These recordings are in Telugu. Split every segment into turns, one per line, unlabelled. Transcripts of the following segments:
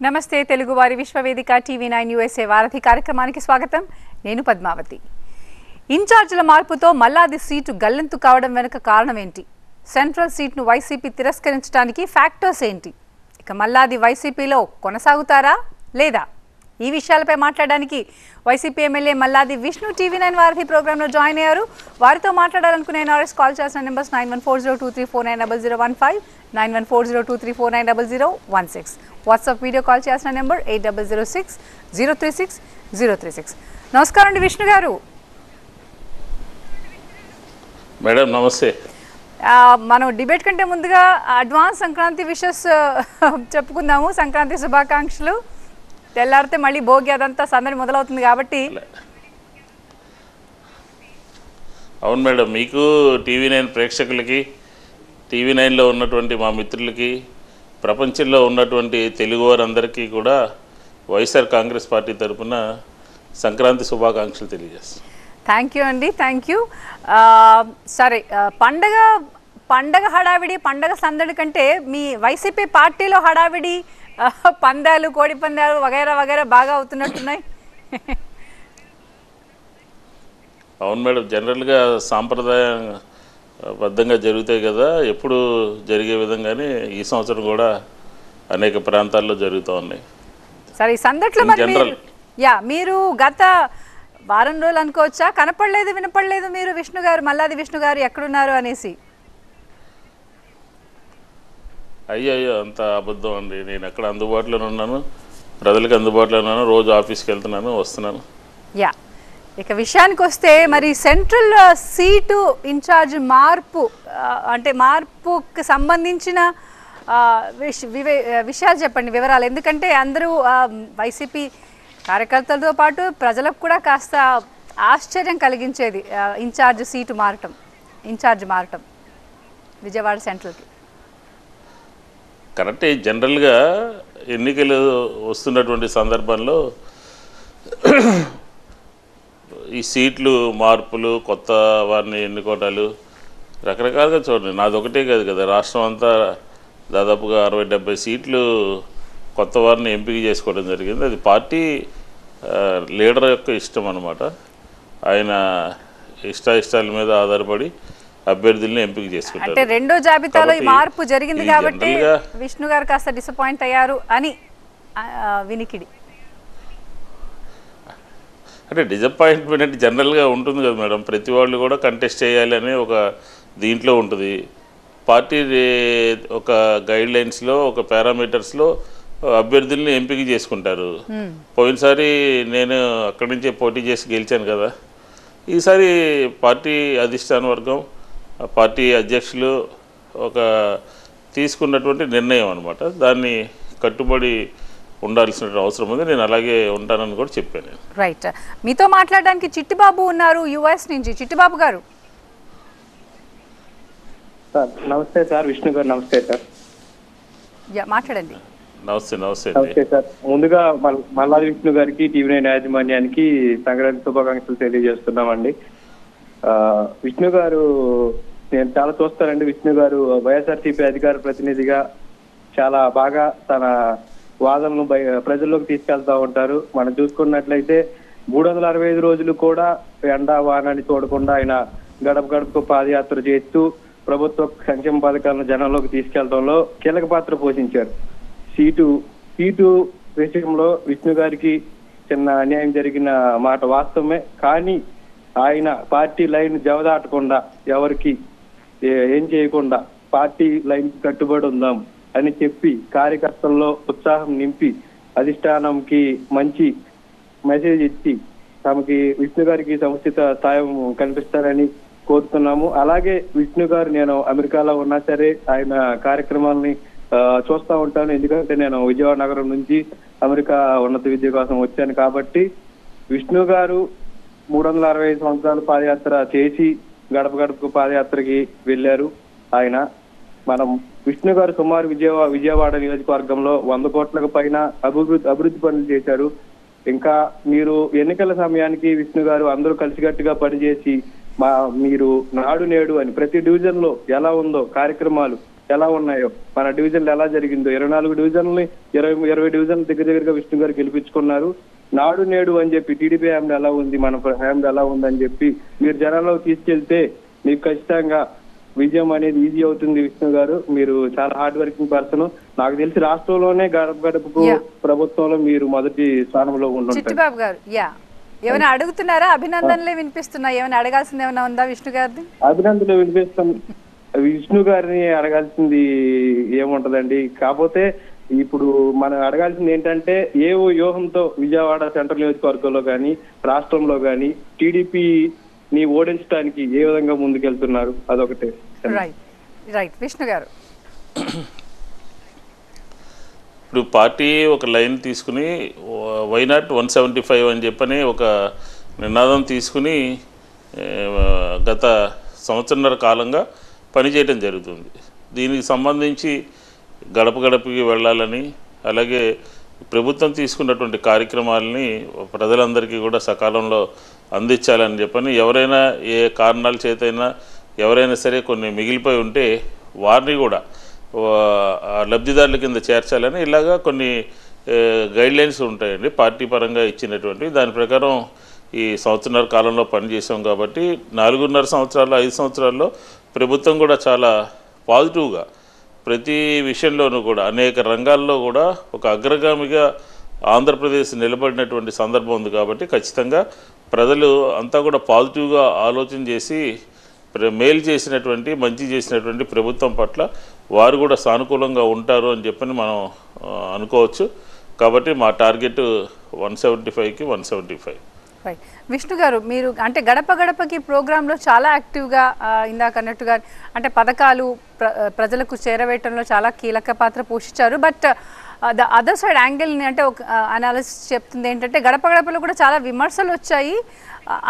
నమస్తే తెలుగువారి విశ్వవేదిక టీవీ9 యూఎస్ఏ వారధి కార్యక్రమానికి స్వాగతం. నేను పద్మావతి. ఇన్ఛార్జీల మార్పుతో మల్లాది సీటు గల్లంతు కావడం వెనుక కారణం ఏంటి? సెంట్రల్ సీట్ను వైసీపీ తిరస్కరించడానికి ఫ్యాక్టర్స్ ఏంటి? ఇక మల్లాది వైసీపీలో కొనసాగుతారా లేదా? ఈ విషయాలపై మాట్లాడడానికి YCP MLA Malladi Vishnu TV9 వారధి ప్రోగ్రాంలో జాయిన్ అయ్యారు. వారితో మాట్లాడాలనుకునే ఎన్ఆర్ఎస్ కాల్ చేసిన నెంబర్స్ 914023490015, 914023490016. వాట్సాప్ వీడియో కాల్ చేసిన నెంబర్ 8006036036. నమస్కారం అండి విష్ణు గారు.
మేడం నమస్తే.
మనం డిబేట్ కంటే ముందుగా అడ్వాన్స్ సంక్రాంతి విషెస్ చెప్పుకుందాము. సంక్రాంతి శుభాకాంక్షలు. తెల్లారితే మళ్ళీ భోగి అదంతా సందడి మొదలవుతుంది కాబట్టి.
అవును మేడం, మీకు టీవీ9 ప్రేక్షకులకి, టీవీ9లో ఉన్నటువంటి మా మిత్రులకి, ప్రపంచంలో ఉన్నటువంటి తెలుగు వారందరికీ కూడా వైఎస్ఆర్ కాంగ్రెస్ పార్టీ తరఫున సంక్రాంతి శుభాకాంక్షలు తెలియజేస్తాం.
థ్యాంక్ యూ అండి, థ్యాంక్ యూ. సరే, పండగ హడావిడి, పండగ సందడి కంటే మీ వైసీపీ పార్టీలో హడావిడి, పందాలు, కోడి పందాలు వగైరా వగైరా బాగా అవుతున్నట్టున్నాయి.
అవును మేడం, జనరల్గా సాంప్రదాయబద్ధంగా జరుగుతాయి కదా, ఎప్పుడు జరిగే విధంగానే ఈ సంవత్సరం కూడా అనేక ప్రాంతాల్లో జరుగుతూ ఉన్నాయి.
సరే, ఈ సందట్లో మీరు గత వారం రోజులు అనుకోవచ్చా కనపడలేదు, వినపడలేదు మీరు విష్ణు గారు, మల్లాది విష్ణు గారు ఎక్కడున్నారు అనేసి?
అయ్యో అంత అబద్ధం అండి. నేను ఎక్కడ అందుబాటులోనే ఉన్నాను, ప్రజలకు అందుబాటులో ఉన్నాను, రోజు ఆఫీస్కి వెళ్తున్నాను, వస్తున్నాను.
యా, ఇక విషయానికి వస్తే మరి సెంట్రల్ సీటు ఇన్ఛార్జ్ మార్పు, అంటే మార్పుకి సంబంధించిన విషయాలు చెప్పండి, వివరాలు. ఎందుకంటే అందరూ వైసీపీ కార్యకర్తలతో పాటు ప్రజలకు కూడా కాస్త ఆశ్చర్యం కలిగించేది ఇన్ఛార్జ్ మారటం విజయవాడ సెంట్రల్కి.
కరెక్టే. జనరల్గా ఎన్నికలు వస్తున్నటువంటి సందర్భంలో ఈ సీట్లు మార్పులు, కొత్త వారిని ఎన్నుకోవటాలు రకరకాలుగా చూడండి. నాదొకటే కాదు కదా, రాష్ట్రం అంతా దాదాపుగా 60-70 సీట్లు కొత్త వారిని ఎంపిక చేసుకోవడం జరిగింది. అది పార్టీ లీడర్ యొక్క ఇష్టం అన్నమాట. ఆయన ఇష్టాల మీద ఆధారపడి అభ్యర్థుల్ని ఎంపిక చేసుకుంటారు.
అంటే రెండో జాబితాలో ఈ మార్పు జరిగింది కాబట్టి విష్ణు గారు కాస్త డిసప్పాయింట్ అయ్యారు అని వినికిడి.
అంటే డిసప్పాయింట్మెంట్ జనరల్గా ఉంటుంది కదా మేడం, ప్రతి వాళ్ళు కూడా కంటెస్ట్ చేయాలి అని ఒక దీంట్లో ఉంటుంది. పార్టీ ఒక గైడ్ లైన్స్లో, ఒక పారామీటర్స్లో అభ్యర్థుల్ని ఎంపిక చేసుకుంటారు. పోయినసారి నేను అక్కడి నుంచే పోటీ చేసి గెలిచాను కదా, ఈసారి పార్టీ అధిష్టాన వర్గం, పార్టీ అధ్యక్షులు ఒక తీసుకున్నటువంటి నిర్ణయం అనమాట. దాన్ని కట్టుబడి ఉండాల్సిన అవసరం ఉంది. నేను అలాగే ఉంటానని కూడా చెప్పాను.
రైట్. మీతో మాట్లాడడానికి చిట్టిబాబు ఉన్నారు యుఎస్ నుంచి. చిట్టిబాబు గారు.
సార్ నమస్తే. సార్ విష్ణు గారు నమస్తే సార్.
మాట్లాడండి.
నమస్తే. నమస్తే
సార్. ముందుగా మల్లాది విష్ణు గారికి, టీవీ9 యాజమాన్యానికి సంక్రాంతి శుభాకాంక్షలు తెలియజేస్తున్నామండి. విష్ణు గారు నేను చాలా చూస్తానండి. విష్ణు గారు వైఎస్ఆర్సీపీ అధికార ప్రతినిధిగా చాలా బాగా తన వాదనలు ప్రజల్లోకి తీసుకెళ్తా ఉంటారు. మనం చూసుకున్నట్లయితే 365 రోజులు కూడా ఎండా వానాన్ని చూడకుండా ఆయన గడప గడపకు పాదయాత్ర చేస్తూ ప్రభుత్వ సంక్షేమ పథకాలను జనంలోకి తీసుకెళ్లడంలో కీలక పాత్ర పోషించారు. సీటు విషయంలో విష్ణు గారికి చిన్న అన్యాయం జరిగిన మాట వాస్తవమే. కానీ ఆయన పార్టీ లైన్ జవదాటకుండా, ఎవరికి ఏం చేయకుండా పార్టీ లైన్ కట్టుబడి ఉందాం అని చెప్పి కార్యకర్తల్లో ఉత్సాహం నింపి అధిష్టానంకి మంచి మెసేజ్ ఇచ్చి తమకి విష్ణు గారికి సముచిత సాయం కల్పిస్తారని కోరుతున్నాము. అలాగే విష్ణు గారు, నేను అమెరికాలో ఉన్నా సరే ఆయన కార్యక్రమాలని చూస్తూ ఉంటాను. ఎందుకంటే నేను విజయవాడ నగరం నుంచి అమెరికా ఉన్నత విద్య కోసం వచ్చాను కాబట్టి విష్ణు గారు 365 సంవత్సరాలు పాదయాత్ర చేసి గడప గడపకు పాదయాత్రకి వెళ్ళారు. ఆయన విష్ణు గారు సుమారు విజయవాడ నియోజకవర్గంలో 100 కోట్లకు పైన అభివృద్ధి పనులు చేశారు. ఇంకా మీరు ఎన్నికల సమయానికి విష్ణు గారు అందరూ కలిసికట్టుగా పనిచేసి మీరు నాడు నేడు అని ప్రతి డివిజన్ లో ఎలా ఉందో కార్యక్రమాలు ఎలా ఉన్నాయో, మన డివిజన్లు ఎలా జరిగిందో, 24 డివిజన్లని 20 డివిజన్ల దగ్గరగా విష్ణు గారు గెలిపించుకున్నారు. నాడు నేడు అని చెప్పి టీడీపీ హ్యాండ్ ఎలా ఉంది, మన హ్యాండ్ ఎలా ఉందని చెప్పి మీరు జనాల్లో తీసుకెళ్తే మీకు ఖచ్చితంగా విజయం అనేది ఈజీ అవుతుంది. విష్ణు గారు మీరు చాలా హార్డ్ వర్కింగ్ పర్సన్. నాకు తెలిసి రాష్ట్రంలోనే గడప గడపకు ప్రభుత్వంలో మీరు మొదటి స్థానంలో ఉంటుంటారు.
చిట్టిబాబు గారు ఏమైనా అడుగుతున్నారా? అభినందనలే వినిపిస్తున్నా, ఏమైనా అడగాల్సింది ఏమైనా ఉందా విష్ణు గారిది?
అభినందనలు వినిపిస్తాం. విష్ణు గారిని అడగాల్సింది ఏముంటదండి, కాకపోతే ఇప్పుడు మనం అడగాల్సింది ఏంటంటే ఏ వ్యూహంతో విజయవాడ సెంట్రల్ నియోజకవర్గంలో కానీ రాష్ట్రంలో కానీ టీడీపీని ఓడించడానికి ఏ విధంగా ముందుకెళ్తున్నారు, అదొకటే.
రైట్ విష్ణు గారు,
ఇప్పుడు పార్టీ ఒక లైన్ తీసుకుని వైనాట్ 175 అని చెప్పని ఒక నినాదం తీసుకుని గత సంవత్సరన్నర కాలంగా పనిచేయడం జరుగుతుంది. దీనికి సంబంధించి గడప గడపకి వెళ్ళాలని, అలాగే ప్రభుత్వం తీసుకున్నటువంటి కార్యక్రమాలని ప్రజలందరికీ కూడా సకాలంలో అందించాలని చెప్పని, ఎవరైనా ఏ కారణాల చేతైనా ఎవరైనా సరే కొన్ని మిగిలిపోయి ఉంటే వారిని కూడా లబ్ధిదారుల కింద చేర్చాలని ఇలాగా కొన్ని గైడ్లైన్స్ ఉంటాయండి పార్టీ పరంగా ఇచ్చినటువంటి. దాని ప్రకారం ఈ సంవత్సరన్నర కాలంలో పనిచేసాం కాబట్టి 4.5 సంవత్సరాలు 5 సంవత్సరాల్లో ప్రభుత్వం కూడా చాలా పాజిటివ్గా ప్రతి విషయంలోనూ కూడా అనేక రంగాల్లో కూడా ఒక అగ్రగామిగా ఆంధ్రప్రదేశ్ నిలబడినటువంటి సందర్భం ఉంది. కాబట్టి ఖచ్చితంగా ప్రజలు అంతా కూడా పాజిటివ్గా ఆలోచన చేసి మేలు చేసినటువంటి మంచి చేసినటువంటి ప్రభుత్వం పట్ల వారు కూడా సానుకూలంగా ఉంటారు అని చెప్పని మనం అనుకోవచ్చు. కాబట్టి మా టార్గెట్ 175కి 175.
రైట్ విష్ణు గారు, మీరు అంటే గడప గడపకి ప్రోగ్రాంలో చాలా యాక్టివ్గా ఇందాక అన్నట్టుగా అంటే పథకాలు ప్రజలకు చేరవేయటంలో చాలా కీలక పాత్ర పోషించారు. బట్ ద అదర్ సైడ్ యాంగిల్ని అంటే ఒక అనాలిసిస్ చెప్తుంది ఏంటంటే గడప గడపలో కూడా చాలా విమర్శలు వచ్చాయి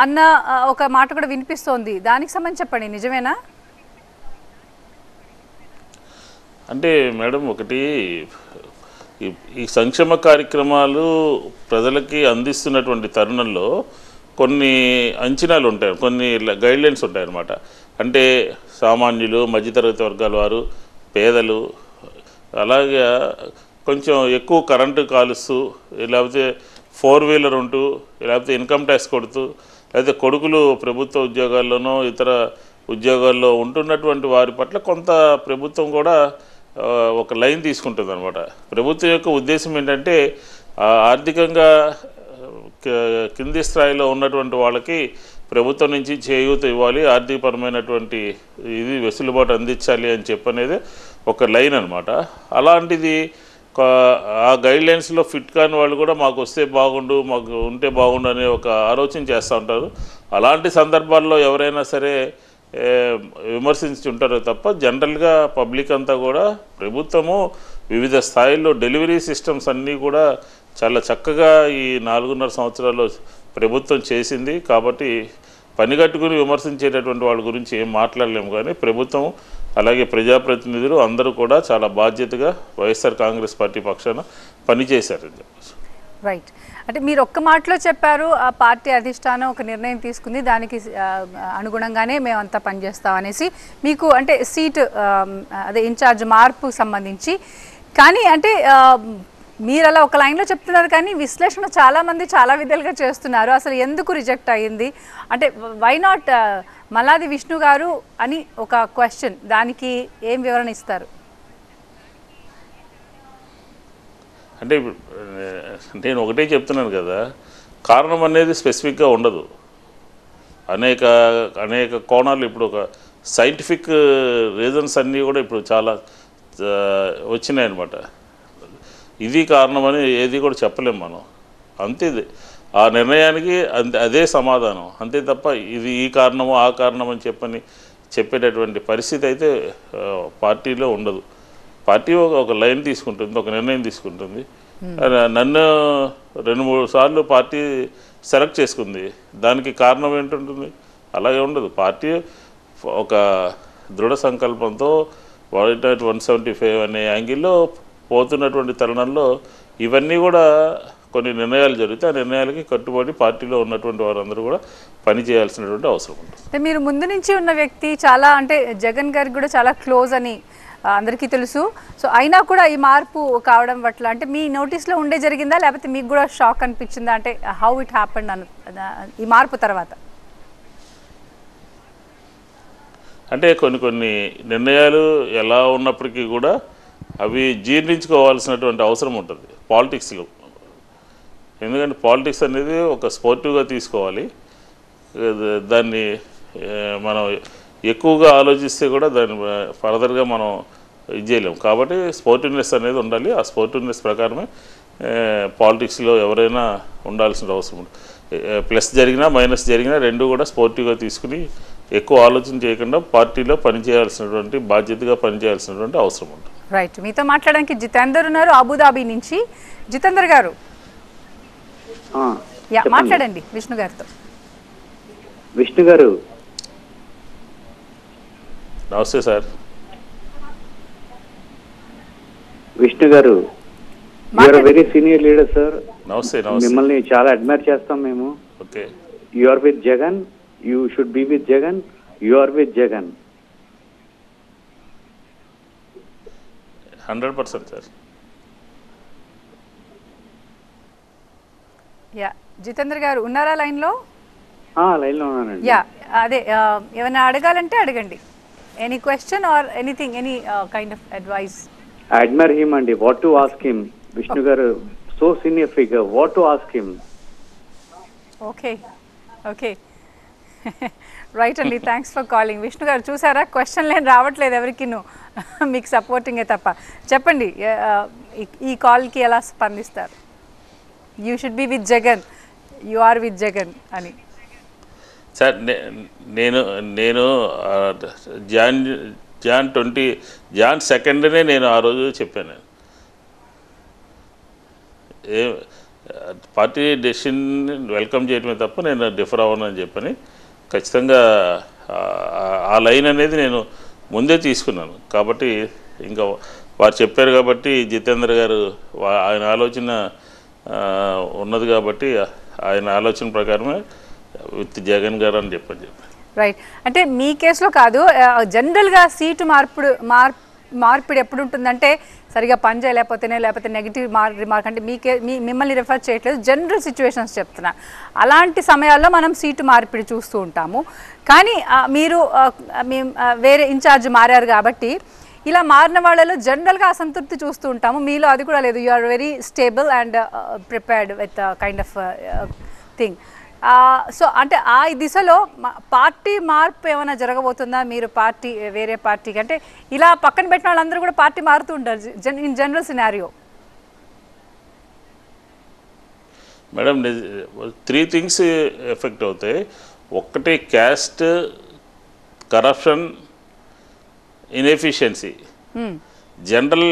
అన్న ఒక మాట కూడా వినిపిస్తోంది. దానికి సంబంధించి చెప్పండి, నిజమేనా?
అంటే మేడం, ఒకటి ఈ సంక్షేమ కార్యక్రమాలు ప్రజలకి అందిస్తున్నటువంటి తరుణంలో కొన్ని అంచనాలు ఉంటాయి, కొన్ని గైడ్లైన్స్ ఉంటాయన్నమాట. అంటే సామాన్యులు, మధ్యతరగతి వర్గాల వారు, పేదలు, అలాగే కొంచెం ఎక్కువ కరెంటు కాలుస్తూ, లేకపోతే 4 వీలర్ ఉంటూ, లేకపోతే ఇన్కమ్ ట్యాక్స్ కొడుతూ, లేకపోతే కొడుకులు ప్రభుత్వ ఉద్యోగాల్లోనో ఇతర ఉద్యోగాల్లో ఉంటున్నటువంటి వారి పట్ల కొంత ప్రభుత్వం కూడా ఒక లైన్ తీసుకుంటుంది అనమాట. ప్రభుత్వం యొక్క ఉద్దేశం ఏంటంటే ఆర్థికంగా కింది స్థాయిలో ఉన్నటువంటి వాళ్ళకి ప్రభుత్వం నుంచి చేయూత ఇవ్వాలి, ఆర్థికపరమైనటువంటి ఇది వెసులుబాటు అందించాలి అని చెప్పనేది ఒక లైన్ అనమాట. అలాంటిది ఆ గైడ్లైన్స్లో ఫిట్ కాని వాళ్ళు కూడా మాకు వస్తే బాగుండు, మాకు ఉంటే బాగుండు అనే ఒక ఆలోచన చేస్తూ ఉంటారు. అలాంటి సందర్భాల్లో ఎవరైనా సరే విమర్శించుంటారో తప్ప జనరల్గా పబ్లిక్ అంతా కూడా ప్రభుత్వము వివిధ స్థాయిల్లో డెలివరీ సిస్టమ్స్ అన్నీ కూడా చాలా చక్కగా ఈ 4.5 సంవత్సరాల్లో ప్రభుత్వం చేసింది. కాబట్టి పనిగట్టుకుని విమర్శించేటటువంటి వాళ్ళ గురించి ఏం మాట్లాడలేము. కానీ ప్రభుత్వం అలాగే ప్రజాప్రతినిధులు అందరూ కూడా చాలా బాధ్యతగా వైఎస్ఆర్ కాంగ్రెస్ పార్టీ పక్షాన పనిచేశారని చెప్పచ్చు.
రైట్, అంటే మీరు ఒక్క మాటలో చెప్పారు, ఆ పార్టీ అధిష్టానం ఒక నిర్ణయం తీసుకుంది, దానికి అనుగుణంగానే మేమంతా పనిచేస్తాం అనేసి. మీకు అంటే సీట్ అదే ఇన్ఛార్జ్ మార్పుకు సంబంధించి కానీ అంటే మీరు అలా ఒక లైన్లో చెప్తున్నారు, కానీ విశ్లేషణ చాలామంది చాలా విధాలుగా చేస్తున్నారు. అసలు ఎందుకు రిజెక్ట్ అయ్యింది అంటే వై నాట్ మల్లాది విష్ణు గారు అని ఒక క్వశ్చన్, దానికి ఏం వివరణ ఇస్తారు?
అంటే నేను ఒకటే చెప్తున్నాను కదా, కారణం అనేది స్పెసిఫిక్గా ఉండదు. అనేక కోణాలు ఇప్పుడు ఒక సైంటిఫిక్ రీజన్స్ అన్నీ కూడా ఇప్పుడు చాలా వచ్చినాయన్నమాట. ఇది కారణమని ఏది కూడా చెప్పలేము మనం. అంతే, ఆ నిర్ణయానికి అదే సమాధానం, అంతే తప్ప ఇది ఈ కారణము ఆ కారణం అని చెప్పేటటువంటి పరిస్థితి అయితే పార్టీలో ఉండదు. పార్టీ ఒక లైన్ తీసుకుంటుంది, ఒక నిర్ణయం తీసుకుంటుంది. నన్ను 2-3 సార్లు పార్టీ సెలెక్ట్ చేసుకుంది, దానికి కారణం ఏంటుంటుంది? అలాగే ఉండదు. పార్టీ ఒక దృఢ సంకల్పంతో 175 అనే యాంగిల్లో పోతున్నటువంటి తరుణంలో ఇవన్నీ కూడా కొన్ని నిర్ణయాలు జరిగితే ఆ నిర్ణయాలకి కట్టుబడి పార్టీలో ఉన్నటువంటి వారందరూ కూడా పని చేయాల్సినటువంటి అవసరం ఉంటుంది.
మీరు ముందు నుంచి ఉన్న వ్యక్తి, చాలా అంటే జగన్ గారికి కూడా చాలా క్లోజ్ అని అందరికీ తెలుసు. సో అయినా కూడా ఈ మార్పు కావడం పట్ల అంటే మీ నోటీస్లో ఉండే జరిగిందా, లేకపోతే మీకు కూడా షాక్ అనిపించిందా? అంటే హౌ ఇట్ హ్యాపెండ్ ఈ మార్పు తర్వాత?
అంటే కొన్ని నిర్ణయాలు ఎలా ఉన్నప్పటికీ కూడా అవి జీర్ణించుకోవాల్సినటువంటి అవసరం ఉంటుంది పాలిటిక్స్లో. ఎందుకంటే పాలిటిక్స్ అనేది ఒక స్పోర్టివ్గా తీసుకోవాలి. దాన్ని మనం ఎక్కువగా ఆలోచిస్తే కూడా దాన్ని ఫర్దర్గా మనం ఇది చేయలేము. కాబట్టి స్పోర్టివ్నెస్ అనేది ఉండాలి. ఆ స్పోర్టివ్నెస్ ప్రకారమే పాలిటిక్స్లో ఎవరైనా ఉండాల్సిన అవసరం ఉంది. ప్లస్ జరిగినా మైనస్ జరిగినా రెండు కూడా స్పోర్టివ్గా తీసుకుని ఎక్కువ ఆలోచన చేయకుండా పార్టీలో పనిచేయాల్సినటువంటి బాధ్యతగా పనిచేయాల్సినటువంటి అవసరం ఉంటుంది.
రైట్, మీతో మాట్లాడడానికి జితేందర్ ఉన్నారు అబుదాబి నుంచి. జితేందర్ గారు మాట్లాడండి విష్ణు గారితో.
విష్ణు గారు
నమస్తే సార్.
విష్ణు గారు వెరీ సీనియర్ లీడర్ సార్.
నమస్తే.
మిమ్మల్ని చాలా అడ్మైర్ చేస్తాం మేము.
Okay.
You are with Jagan, you should be with Jagan, you are with Jagan.
100% sir.
Yeah, Jitender garu ఉన్నారా లైన్లో?
లైన్లో ఉన్నానండి.
యా, అదే ఏమైనా అడగాలంటే అడగండి. Any question or anything, any kind of advice.
I admire him and what to ask him. Vishnu garu, so senior figure, what to ask him.
Okay. Right అండి, థ్యాంక్స్ ఫర్ కాలింగ్. విష్ణు గారు చూసారా, క్వశ్చన్ లేని రావట్లేదు ఎవరికి, మీకు సపోర్టింగే తప్ప. చెప్పండి, ఈ కాల్కి ఎలా స్పందిస్తారు? You should be with Jagan, you are with Jagan అని.
సార్ నేను జాన్ 2నే నేను ఆ రోజు చెప్పాను. పార్టీ డెసిషన్ వెల్కమ్ చేయడమే తప్ప నేను డిఫర్ అవ్వనని చెప్పని ఖచ్చితంగా ఆ లైన్ అనేది నేను ముందే తీసుకున్నాను. కాబట్టి ఇంకా వారు చెప్పారు కాబట్టి జితేందర్ గారు ఆయన ఆలోచన ఉన్నది కాబట్టి ఆయన ఆలోచన ప్రకారమే విత్ జగన్ గారు అని చెప్పాను.
రైట్, అంటే మీ కేసులో కాదు, జనరల్గా సీటు మార్పిడి ఎప్పుడు ఉంటుందంటే సరిగా పని చేయలేకపోతేనే, లేకపోతే నెగిటివ్ రిమార్క్, అంటే మిమ్మల్ని రిఫర్ చేయట్లేదు, జనరల్ సిచ్యువేషన్స్ చెప్తున్నా. అలాంటి సమయాల్లో మనం సీటు మార్పిడి చూస్తూ ఉంటాము. కానీ మీరు వేరే ఇన్ఛార్జ్ మారారు కాబట్టి ఇలా మారిన వాళ్ళలో జనరల్గా అసంతృప్తి చూస్తూ ఉంటాము. మీలో అది కూడా లేదు. You are very stable and prepared with kind of thing. So అంటే ఆ దిశలో పార్టీ మార్పు ఏమైనా జరగబోతుందా? మీరు వేరే పార్టీకి అంటే ఇలా పక్కన పెట్టిన వాళ్ళందరూ కూడా పార్టీ మారుతూ ఉంటారు in general scenario.
Madam 3 things effect అవుతాయి. ఒకటి caste, corruption, inefficiency. General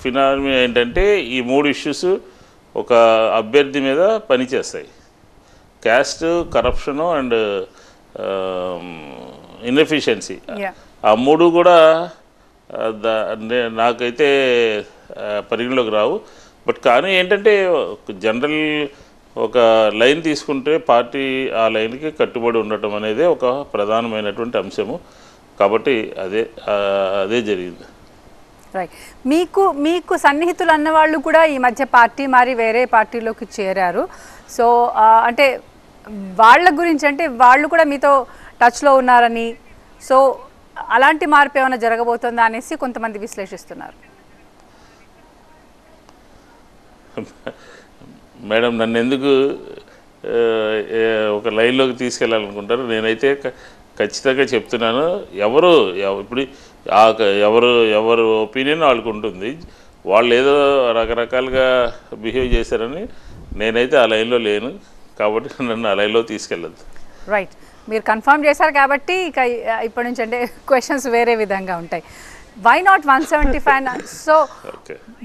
phenomena ఏంటంటే ఈ 3 ఇష్యూస్ ఒక అభ్యర్థి మీద పనిచేస్తాయి. Caste, corruption and inefficiency. ఆ 3 కూడా నాకైతే పరిగణలోకి రావు. బట్ కానీ ఏంటంటే జనరల్ ఒక లైన్ తీసుకుంటే పార్టీ ఆ లైన్కి కట్టుబడి ఉండటం అనేది ఒక ప్రధానమైనటువంటి అంశము. కాబట్టి అదే జరిగింది.
రైట్, మీకు సన్నిహితులు అన్నవాళ్ళు కూడా ఈ మధ్య పార్టీ మారి వేరే పార్టీలోకి చేరారు. సో అంటే వాళ్ళ గురించి, అంటే వాళ్ళు కూడా మీతో టచ్లో ఉన్నారని, సో అలాంటి మార్పు ఏమైనా జరగబోతుందా అనేసి కొంతమంది విశ్లేషిస్తున్నారు.
మేడం నన్ను ఎందుకు ఒక లైన్లోకి తీసుకెళ్ళాలనుకుంటారు? నేనైతే ఖచ్చితంగా చెప్తున్నాను, ఇప్పుడు ఎవరు ఒపీనియన్ వాళ్ళకు ఉంటుంది. వాళ్ళు ఏదో రకరకాలుగా బిహేవ్ చేశారని నేనైతే ఆ లైన్లో లేను. కాబట్టి నన్ను ఆ లైన్లో తీసుకెళ్ళద్దు.
రైట్, మీరు కన్ఫర్మ్ చేశారు కాబట్టి ఇక ఇప్పటి నుంచి అంటే క్వశ్చన్స్ వేరే విధంగా ఉంటాయి. Why not 175? సో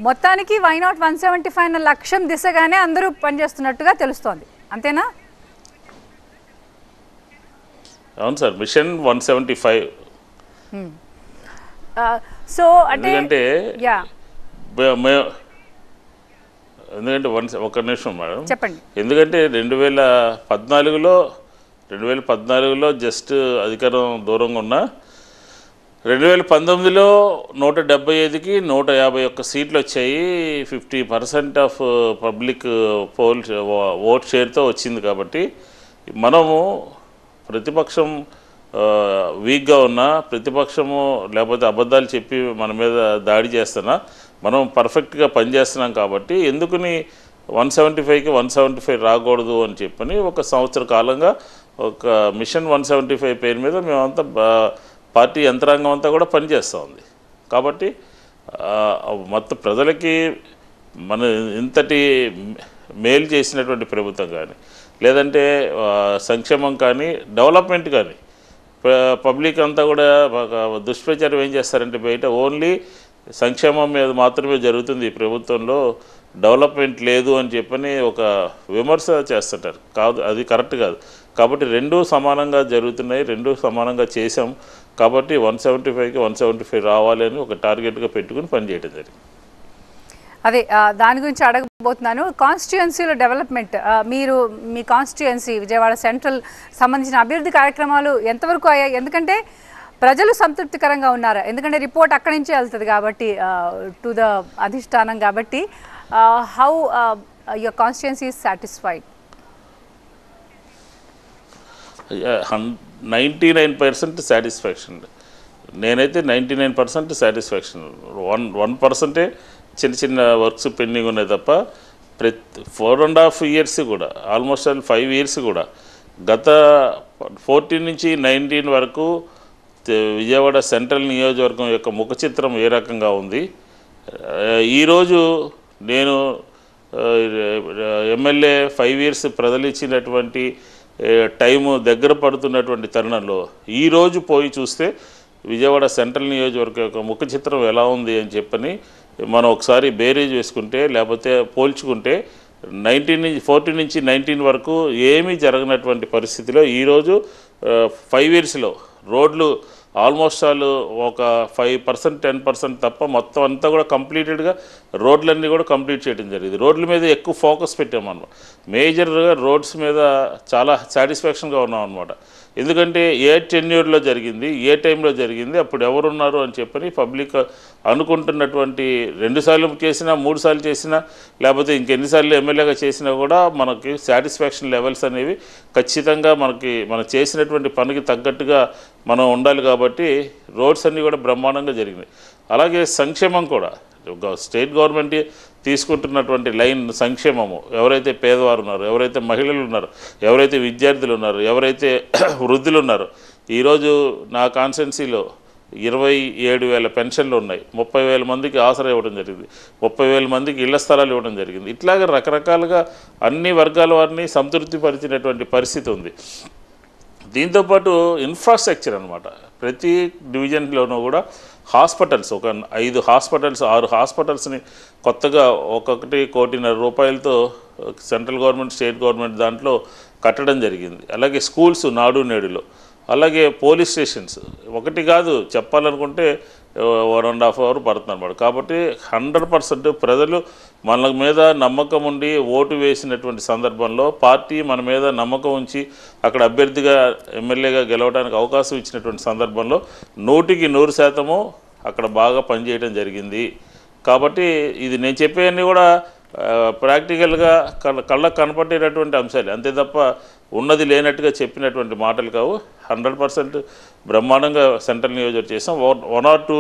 మొత్తానికి వై నాట్ 175 లక్ష్యం దిశగానే అందరూ పనిచేస్తున్నట్టుగా తెలుస్తోంది, అంతేనా?
అవును సార్, మిషన్ 175.
సో అంటే
ఎందుకంటే ఒక నిమిషం మేడం
చెప్పండి.
ఎందుకంటే 2014లో జస్ట్ అధికారం దూరంగా ఉన్నా 2019లో 175కి 151 సీట్లు వచ్చాయి. 50% ఆఫ్ పబ్లిక్ ఓట్ షేర్తో వచ్చింది. కాబట్టి మనము ప్రతిపక్షం వీక్గా ఉన్నా, ప్రతిపక్షము లేకపోతే అబద్ధాలు చెప్పి మన మీద దాడి చేస్తున్నా మనం పర్ఫెక్ట్గా పనిచేస్తున్నాం. కాబట్టి ఎందుకుని 175కి 175 రాకూడదు అని చెప్పని ఒక సంవత్సర కాలంగా ఒక మిషన్ 175 పేరు మీద మేమంతా పార్టీ యంత్రాంగం అంతా కూడా పనిచేస్తూ ఉంది. కాబట్టి మొత్తం ప్రజలకి మన ఇంతటి మేలు చేసినటువంటి ప్రభుత్వం కానీ, లేదంటే సంక్షేమం కానీ, డెవలప్మెంట్ కానీ, పబ్లిక్ అంతా కూడా దుష్ప్రచారం ఏం చేస్తారంటే బయట ఓన్లీ సంక్షేమం మీద మాత్రమే జరుగుతుంది ఈ ప్రభుత్వంలో, డెవలప్మెంట్ లేదు అని చెప్పని ఒక విమర్శ చేస్తుంటారు. కాదు, అది కరెక్ట్ కాదు. కాబట్టి రెండూ సమానంగా జరుగుతున్నాయి, రెండూ సమానంగా చేసాం. కాబట్టి 175కి 175 రావాలి అని ఒక టార్గెట్గా పెట్టుకుని పనిచేయడం జరిగింది.
అదే దాని గురించి అడగబోతున్నాను. కాన్స్టిట్యుయెన్సీలో డెవలప్మెంట్, మీరు మీ కాన్స్టిట్యుయెన్సీ విజయవాడ సెంట్రల్ సంబంధించిన అభివృద్ధి కార్యక్రమాలు ఎంతవరకు అయ్యాయి? ఎందుకంటే ప్రజలు సంతృప్తికరంగా ఉన్నారా? ఎందుకంటే రిపోర్ట్ అక్కడి నుంచే వెళ్తుంది కాబట్టి టు ద అధిష్టానం. కాబట్టి how your constituency is satisfied?
99% satisfaction. నేనైతే 99% సాటిస్ఫాక్షన్. 1% చిన్న చిన్న వర్క్స్ పెండింగ్ ఉన్నాయి తప్ప 4.5 years కూడా, ఆల్మోస్ట్ 5 years కూడా, గత 14 నుంచి 19 వరకు విజయవాడ సెంట్రల్ నియోజకవర్గం యొక్క ముఖ చిత్రం ఏ రకంగా ఉంది. ఈరోజు నేను ఎమ్మెల్యే 5 years ప్రజలు ఇచ్చినటువంటి టైము దగ్గర పడుతున్నటువంటి తరుణంలో ఈరోజు పోయి చూస్తే విజయవాడ సెంట్రల్ నియోజకవర్గం యొక్క ముఖ చిత్రం ఎలా ఉంది అని చెప్పని మనం ఒకసారి బేరేజ్ వేసుకుంటే, లేకపోతే పోల్చుకుంటే 14 నుంచి 19 వరకు ఏమీ జరగనటువంటి పరిస్థితిలో ఈరోజు 5 yearsలో రోడ్లు ఆల్మోస్ట్ ఆల్ ఒక 5% 10% తప్ప మొత్తం అంతా కూడా కంప్లీటెడ్గా రోడ్లన్నీ కూడా కంప్లీట్ చేయడం జరిగింది. రోడ్ల మీద ఎక్కువ ఫోకస్ పెట్టామన్నమాట. మేజర్గా రోడ్స్ మీద చాలా సాటిస్ఫాక్షన్గా ఉన్నాం అనమాట. ఎందుకంటే ఏ టెన్యూర్లో జరిగింది, ఏ టైంలో జరిగింది, అప్పుడు ఎవరున్నారు అని చెప్పని పబ్లిక్ అనుకుంటున్నటువంటి 2 సార్లు చేసినా, 3 సార్లు చేసినా, లేకపోతే ఇంకెన్నిసార్లు ఎమ్మెల్యేగా చేసినా కూడా మనకి సాటిస్ఫాక్షన్ లెవెల్స్ అనేవి ఖచ్చితంగా మనం చేసినటువంటి పనికి తగ్గట్టుగా మనం ఉండాలి. కాబట్టి రోడ్స్ అన్నీ కూడా బ్రహ్మాండంగా జరిగినాయి. అలాగే సంక్షేమం కూడా స్టేట్ గవర్నమెంట్ తీసుకుంటున్నటువంటి లైన్ సంక్షేమము, ఎవరైతే పేదవారు ఉన్నారో, ఎవరైతే మహిళలు ఉన్నారో, ఎవరైతే విద్యార్థులు ఉన్నారో, ఎవరైతే వృద్ధులు ఉన్నారో, ఈరోజు నా కాన్స్టిట్యున్సీలో 27,000 పెన్షన్లు ఉన్నాయి. 30,000 మందికి ఆసరా ఇవ్వడం జరిగింది. 30,000 మందికి ఇళ్ల స్థలాలు ఇవ్వడం జరిగింది. ఇట్లాగే రకరకాలుగా అన్ని వర్గాల వారిని సంతృప్తిపరిచినటువంటి పరిస్థితి ఉంది. దీంతోపాటు ఇన్ఫ్రాస్ట్రక్చర్ అనమాట. ప్రతి డివిజన్లోనూ కూడా హాస్పిటల్స్, ఒక 5 హాస్పిటల్స్ 6 హాస్పిటల్స్ని కొత్తగా ఒక్కొక్కటి 1,50,00,000 రూపాయలతో సెంట్రల్ గవర్నమెంట్, స్టేట్ గవర్నమెంట్ దాంట్లో కట్టడం జరిగింది. అలాగే స్కూల్స్ నాడు నేడులో, అలాగే పోలీస్ స్టేషన్స్. ఒకటి కాదు, చెప్పాలనుకుంటే 1.5 hours పడుతుంది అన్నమాట. కాబట్టి 100% ప్రజలు మన మీద నమ్మకం ఉండి ఓటు వేసినటువంటి సందర్భంలో, పార్టీ మన మీద నమ్మకం ఉంచి అక్కడ అభ్యర్థిగా ఎమ్మెల్యేగా గెలవడానికి అవకాశం ఇచ్చినటువంటి సందర్భంలో 100కి 100% అక్కడ బాగా పనిచేయడం జరిగింది. కాబట్టి ఇది నేను చెప్పేవన్నీ కూడా ప్రాక్టికల్గా కళ్ళకు కనపడేటటువంటి అంశాలు, అంతే తప్ప ఉన్నది లేనట్టుగా చెప్పినటువంటి మాటలు కావు. 100% బ్రహ్మాండంగా సెంట్రల్ నియోజకవర్గం చేసాం. 1 or 2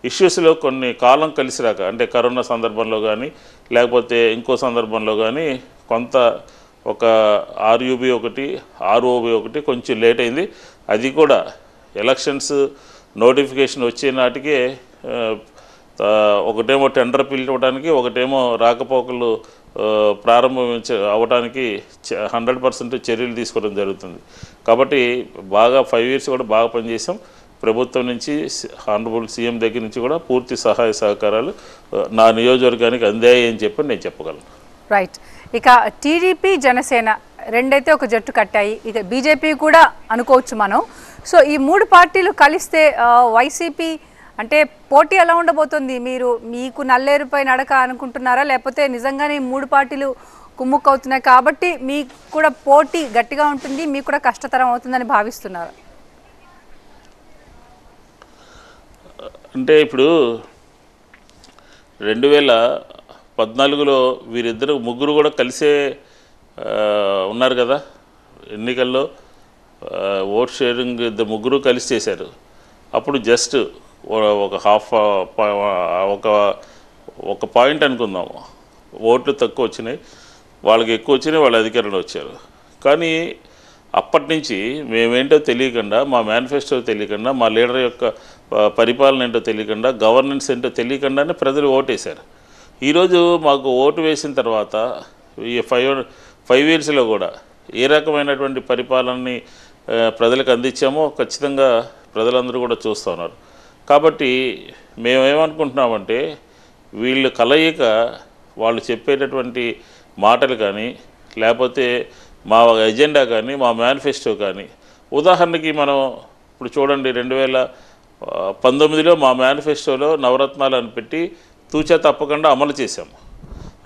ఇష్యూస్లో కొన్ని కాలం కలిసి రాక, అంటే కరోనా సందర్భంలో కానీ, లేకపోతే ఇంకో సందర్భంలో కానీ కొంత ఒక RUB ఒకటి, ROB ఒకటి కొంచెం లేట్ అయింది. అది కూడా ఎలక్షన్స్ నోటిఫికేషన్ వచ్చే నాటికే ఒకటేమో టెండర్ పిలవడానికి, ఒకటేమో రాకపోకలు అవ్వడానికి 100% చర్యలు తీసుకోవడం జరుగుతుంది. కాబట్టి బాగా 5 years కూడా బాగా పనిచేసాం. ప్రభుత్వం నుంచి, హానరబుల్ సీఎం దగ్గర నుంచి కూడా పూర్తి సహాయ సహకారాలు నా నియోజకవర్గానికి అందాయి అని చెప్పి నేను చెప్పగలను.
రైట్. ఇక టీడీపీ, జనసేన రెండైతే ఒక జట్టు కట్టాయి. ఇక బీజేపీ కూడా అనుకోవచ్చు మనం. సో ఈ 3 పార్టీలు కలిస్తే వైసీపీ అంటే పోటీ ఎలా ఉండబోతుంది? మీకు నల్లేరుపై నడక అనుకుంటున్నారా, లేకపోతే నిజంగానే 3 పార్టీలు కుమ్ముక్కవుతున్నాయి కాబట్టి మీకు కూడా పోటీ గట్టిగా ఉంటుంది, మీకు కూడా కష్టతరం అవుతుందని భావిస్తున్నారా?
అంటే ఇప్పుడు 2014లో వీరిద్దరు ముగ్గురు కూడా కలిసే ఉన్నారు కదా ఎన్నికల్లో. ఓట్ షేరింగ్ ఇద్దరు ముగ్గురు కలిసి చేశారు. అప్పుడు జస్ట్ ఒక ఒక పాయింట్ అనుకుందాము, ఓట్లు తక్కువ వచ్చినాయి, వాళ్ళకి ఎక్కువ వచ్చినాయి, వాళ్ళు అధికారంలో వచ్చారు. కానీ అప్పటి నుంచి మేమేంటో తెలియకుండా, మా మేనిఫెస్టో తెలియకుండా, మా లీడర్ యొక్క పరిపాలన ఏంటో తెలియకుండా, గవర్నెన్స్ ఏంటో తెలియకుండానే ప్రజలు ఓటేశారు. ఈరోజు మాకు ఓటు వేసిన తర్వాత ఈ 5 ఇయర్స్లో కూడా ఏ రకమైనటువంటి పరిపాలనని ప్రజలకు అందించామో ఖచ్చితంగా ప్రజలందరూ కూడా చూస్తూ ఉన్నారు. కాబట్టి మేమేమనుకుంటున్నామంటే వీళ్ళు కలయిక, వాళ్ళు చెప్పేటటువంటి మాటలు కానీ, లేకపోతే మా ఎజెండా కానీ, మా మేనిఫెస్టో కానీ, ఉదాహరణకి మనం ఇప్పుడు చూడండి 2019లో మా మేనిఫెస్టోలో నవరత్నాలు అని పెట్టి తూచా తప్పకుండా అమలు చేశాము.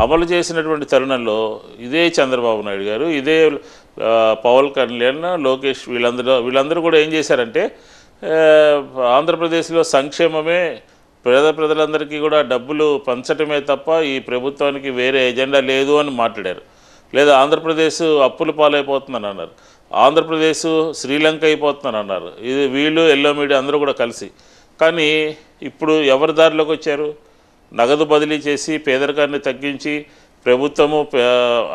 అమలు చేసినటువంటి తరుణంలో ఇదే చంద్రబాబు నాయుడు గారు, ఇదే పవన్ కళ్యాణ్, లోకేష్ వీళ్ళందరూ కూడా ఏం చేశారంటే ఆంధ్రప్రదేశ్లో సంక్షేమమే, ప్రజలందరికీ కూడా డబ్బులు పంచటమే తప్ప ఈ ప్రభుత్వానికి వేరే ఎజెండా లేదు అని మాట్లాడారు. లేదా ఆంధ్రప్రదేశ్ అప్పుల పాలైపోతుందని అన్నారు, ఆంధ్రప్రదేశ్ శ్రీలంక అయిపోతుందని అన్నారు. ఇది వీళ్ళు ఎల్లో మీడియా అందరూ కూడా కలిసి. కానీ ఇప్పుడు ఎవరి దారిలోకి వచ్చారు? నగదు బదిలీ చేసి పేదరికాన్ని తగ్గించి ప్రభుత్వము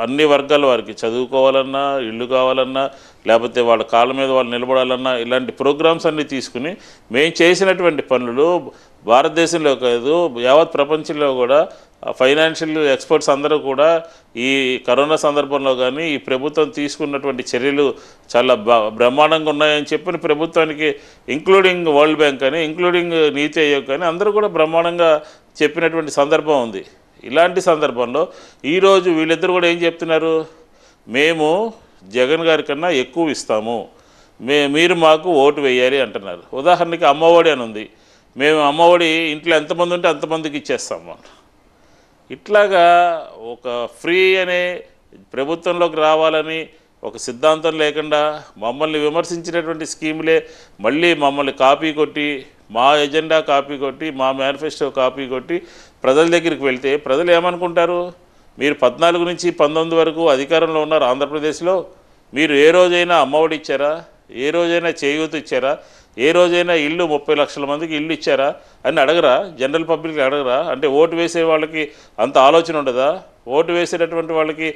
అన్ని వర్గాల వారికి చదువుకోవాలన్నా, ఇల్లు కావాలన్నా, లేకపోతే వాళ్ళ కాళ్ళ మీద వాళ్ళు నిలబడాలన్నా ఇలాంటి ప్రోగ్రామ్స్ అన్నీ తీసుకుని మేము చేసినటువంటి పనులు భారతదేశంలో కాదు యావత్ ప్రపంచంలో కూడా ఫైనాన్షియల్ ఎక్స్పర్ట్స్ అందరూ కూడా ఈ కరోనా సందర్భంలో కానీ ఈ ప్రభుత్వం తీసుకున్నటువంటి చర్యలు చాలా బ్రహ్మాండంగా ఉన్నాయని చెప్పిన ప్రభుత్వానికి, ఇంక్లూడింగ్ వరల్డ్ బ్యాంక్ కానీ, ఇంక్లూడింగ్ నీతి ఆయోగ్ కానీ అందరూ కూడా బ్రహ్మాండంగా చెప్పినటువంటి సందర్భం ఉంది. ఇలాంటి సందర్భంలో ఈరోజు వీళ్ళిద్దరు కూడా ఏం చెప్తున్నారు? మేము జగన్ గారి కన్నా ఎక్కువ ఇస్తాము, మీరు మాకు ఓటు వేయాలి అంటున్నారు. ఉదాహరణకి అమ్మఒడి అని ఉంది, మేము అమ్మఒడి ఇంట్లో ఎంతమంది ఉంటే అంతమందికి ఇచ్చేస్తాము. ఇట్లాగా ఒక ఫ్రీ అనే ప్రభుత్వంలోకి రావాలని ఒక సిద్ధాంతం లేకుండా మమ్మల్ని విమర్శించినటువంటి స్కీములే మళ్ళీ మమ్మల్ని కాపీ కొట్టి, మా ఎజెండా కాపీ కొట్టి, మా మేనిఫెస్టో కాపీ కొట్టి ప్రజల దగ్గరికి వెళ్తే ప్రజలు ఏమనుకుంటారు? మీరు 14 నుంచి 19 వరకు అధికారంలో ఉన్నారు ఆంధ్రప్రదేశ్లో, మీరు ఏ రోజైనా అమ్మఒడి ఇచ్చారా? ఏ రోజైనా చేయూత ఇచ్చారా? ఏ రోజైనా ఇల్లు 30 లక్షల మందికి ఇల్లు ఇచ్చారా అని అడగరా? జనరల్ పబ్లిక్ అడగరా? అంటే ఓటు వేసే వాళ్ళకి అంత ఆలోచన ఉండదా? ఓటు వేసేటటువంటి వాళ్ళకి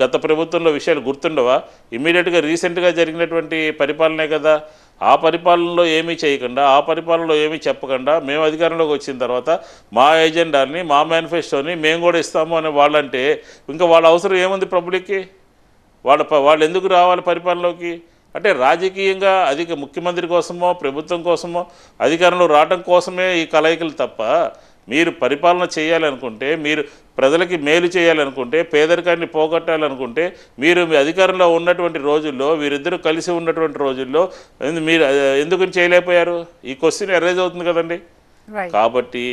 గత ప్రభుత్వంలో విషయాలు గుర్తుండవా? ఇమ్మీడియట్గా రీసెంట్గా జరిగినటువంటి పరిపాలనే కదా. ఆ పరిపాలనలో ఏమీ చేయకుండా, ఆ పరిపాలనలో ఏమీ చెప్పకుండా మేము అధికారంలోకి వచ్చిన తర్వాత మా ఎజెండాని, మా మేనిఫెస్టోని మేము కూడా ఇస్తాము అని వాళ్ళంటే ఇంకా వాళ్ళ అవసరం ఏముంది పబ్లిక్కి? వాళ్ళు ఎందుకు రావాలి పరిపాలనలోకి? అంటే రాజకీయంగా ముఖ్యమంత్రి కోసమో ప్రభుత్వం కోసమో అధికారంలో రావడం కోసమే ఈ కలయికలు తప్ప, మీరు పరిపాలన చేయాలనుకుంటే, మీరు ప్రజలకి మేలు చేయాలనుకుంటే, పేదరికాన్ని పోగొట్టాలనుకుంటే, మీరు మీ అధికారంలో ఉన్నటువంటి రోజుల్లో, వీరిద్దరూ కలిసి ఉన్నటువంటి రోజుల్లో మీరు ఎందుకు చేయలేకపోయారు? ఈ క్వశ్చన్ అరైజ్ అవుతుంది కదండి. కాబట్టి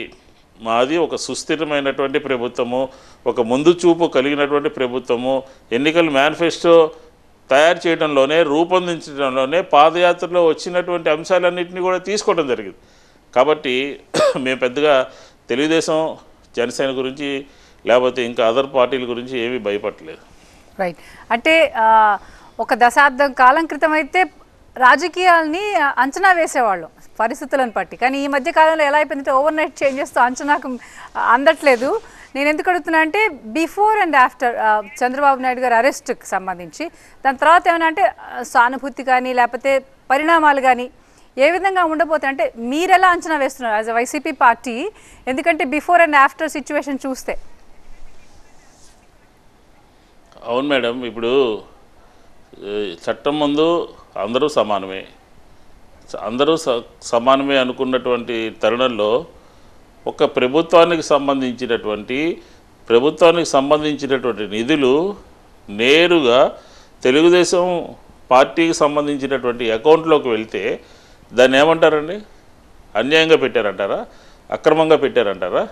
మాది ఒక సుస్థిరమైనటువంటి ప్రభుత్వము, ఒక ముందు చూపు కలిగినటువంటి ప్రభుత్వము. ఎన్నికల మేనిఫెస్టో తయారు చేయడంలోనే, రూపొందించడంలోనే పాదయాత్రలో వచ్చినటువంటి అంశాలన్నింటినీ కూడా తీసుకోవడం జరిగింది. కాబట్టి మేము పెద్దగా తెలుగుదేశం, జనసేన గురించి లేకపోతే ఇంకా అదర్ పార్టీల గురించి ఏమీ భయపడలేదు.
రైట్. అంటే ఒక దశాబ్దం కాలం క్రితం అయితే రాజకీయాల్ని అంచనా వేసేవాళ్ళు పరిస్థితులను బట్టి. కానీ ఈ మధ్య కాలంలో ఎలా అయిపోయిందంటే ఓవర్ నైట్ చేంజెస్తో అంచనాకు అందట్లేదు. నేను ఎందుకు అడుగుతున్నా అంటే before and after Chandrababu Naidu గారి అరెస్ట్కి సంబంధించి దాని తర్వాత ఏమైనా అంటే సానుభూతి కానీ లేకపోతే పరిణామాలు కానీ ఏ విధంగా ఉండబోతాయి అంటే మీరు ఎలా అంచనా వేస్తున్నారు యాజ్ అ వైసీపీ పార్టీ? ఎందుకంటే బిఫోర్ అండ్ ఆఫ్టర్ సిచ్యువేషన్ చూస్తే.
అవును మేడం, ఇప్పుడు చట్టం ముందు అందరూ సమానమే, అందరూ సమానమే అనుకున్నటువంటి తరుణంలో ఒక ప్రభుత్వానికి సంబంధించినటువంటి నిధులు నేరుగా తెలుగుదేశం పార్టీకి సంబంధించినటువంటి అకౌంట్లోకి వెళ్తే దాన్ని ఏమంటారండి? అన్యాయంగా పెట్టారంటారా? అక్రమంగా పెట్టారంటారా?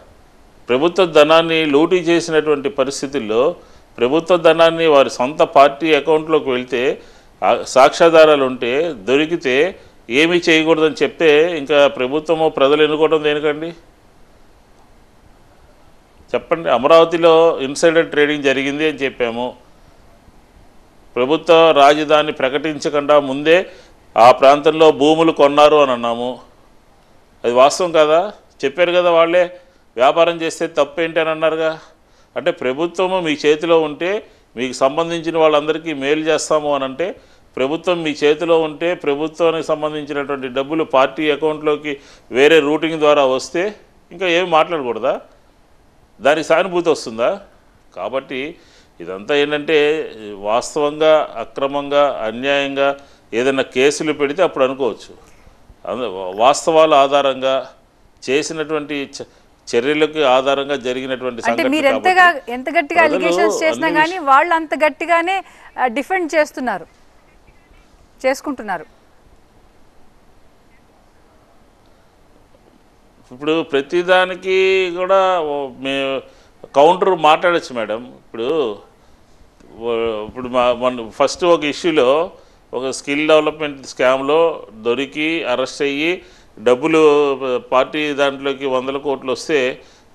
ప్రభుత్వ ధనాన్ని లూటీ చేసినటువంటి పరిస్థితుల్లో ప్రభుత్వ ధనాన్ని వారి సొంత పార్టీ అకౌంట్లోకి వెళ్తే సాక్ష్యాధారాలు ఉంటే దొరికితే ఏమీ చేయకూడదని చెప్తే ఇంకా ప్రభుత్వము ప్రజలు ఎన్నుకోవడం దేనికండి? చెప్పండి. అమరావతిలో ఇన్సైడర్ ట్రేడింగ్ జరిగింది అని చెప్పాము. ప్రభుత్వ రాజధాని ప్రకటించకుండా ముందే ఆ ప్రాంతంలో భూములు కొన్నారు అని అన్నాము. అది వాస్తవం కదా? చెప్పారు కదా వాళ్ళే. వ్యాపారం చేస్తే తప్పేంటి అని అన్నారుగా. అంటే ప్రభుత్వము మీ చేతిలో ఉంటే మీకు సంబంధించిన వాళ్ళందరికీ మేలు చేస్తాము అని అంటే, ప్రభుత్వం మీ చేతిలో ఉంటే ప్రభుత్వానికి సంబంధించినటువంటి డబ్బులు పార్టీ అకౌంట్లోకి వేరే రూటింగ్ ద్వారా వస్తే ఇంకా ఏమి మాట్లాడకూడదా? దానికి సానుభూతి వస్తుందా? కాబట్టి ఇదంతా ఏంటంటే వాస్తవంగా అక్రమంగా అన్యాయంగా ఏదైనా కేసులు పెడితే అప్పుడు అనుకోవచ్చు. వాస్తవాల ఆధారంగా చేసినటువంటి చర్యలకు ఆధారంగా జరిగినటువంటి
అంటే మీరు ఎంత గట్టిగా అలిగేషన్స్ చేసినా కానీ వాళ్ళు అంత గట్టిగానే డిఫెండ్ చేసుకుంటున్నారు.
ఇప్పుడు ప్రతిదానికి కూడా కౌంటర్ మాట్లాడచ్చు మేడం. ఇప్పుడు ఫస్ట్ ఒక ఇష్యూలో ఒక స్కిల్ డెవలప్మెంట్ స్కామ్లో దొరికి అరెస్ట్ అయ్యి డబ్బులు పార్టీ దాంట్లోకి 100 కోట్లు వస్తే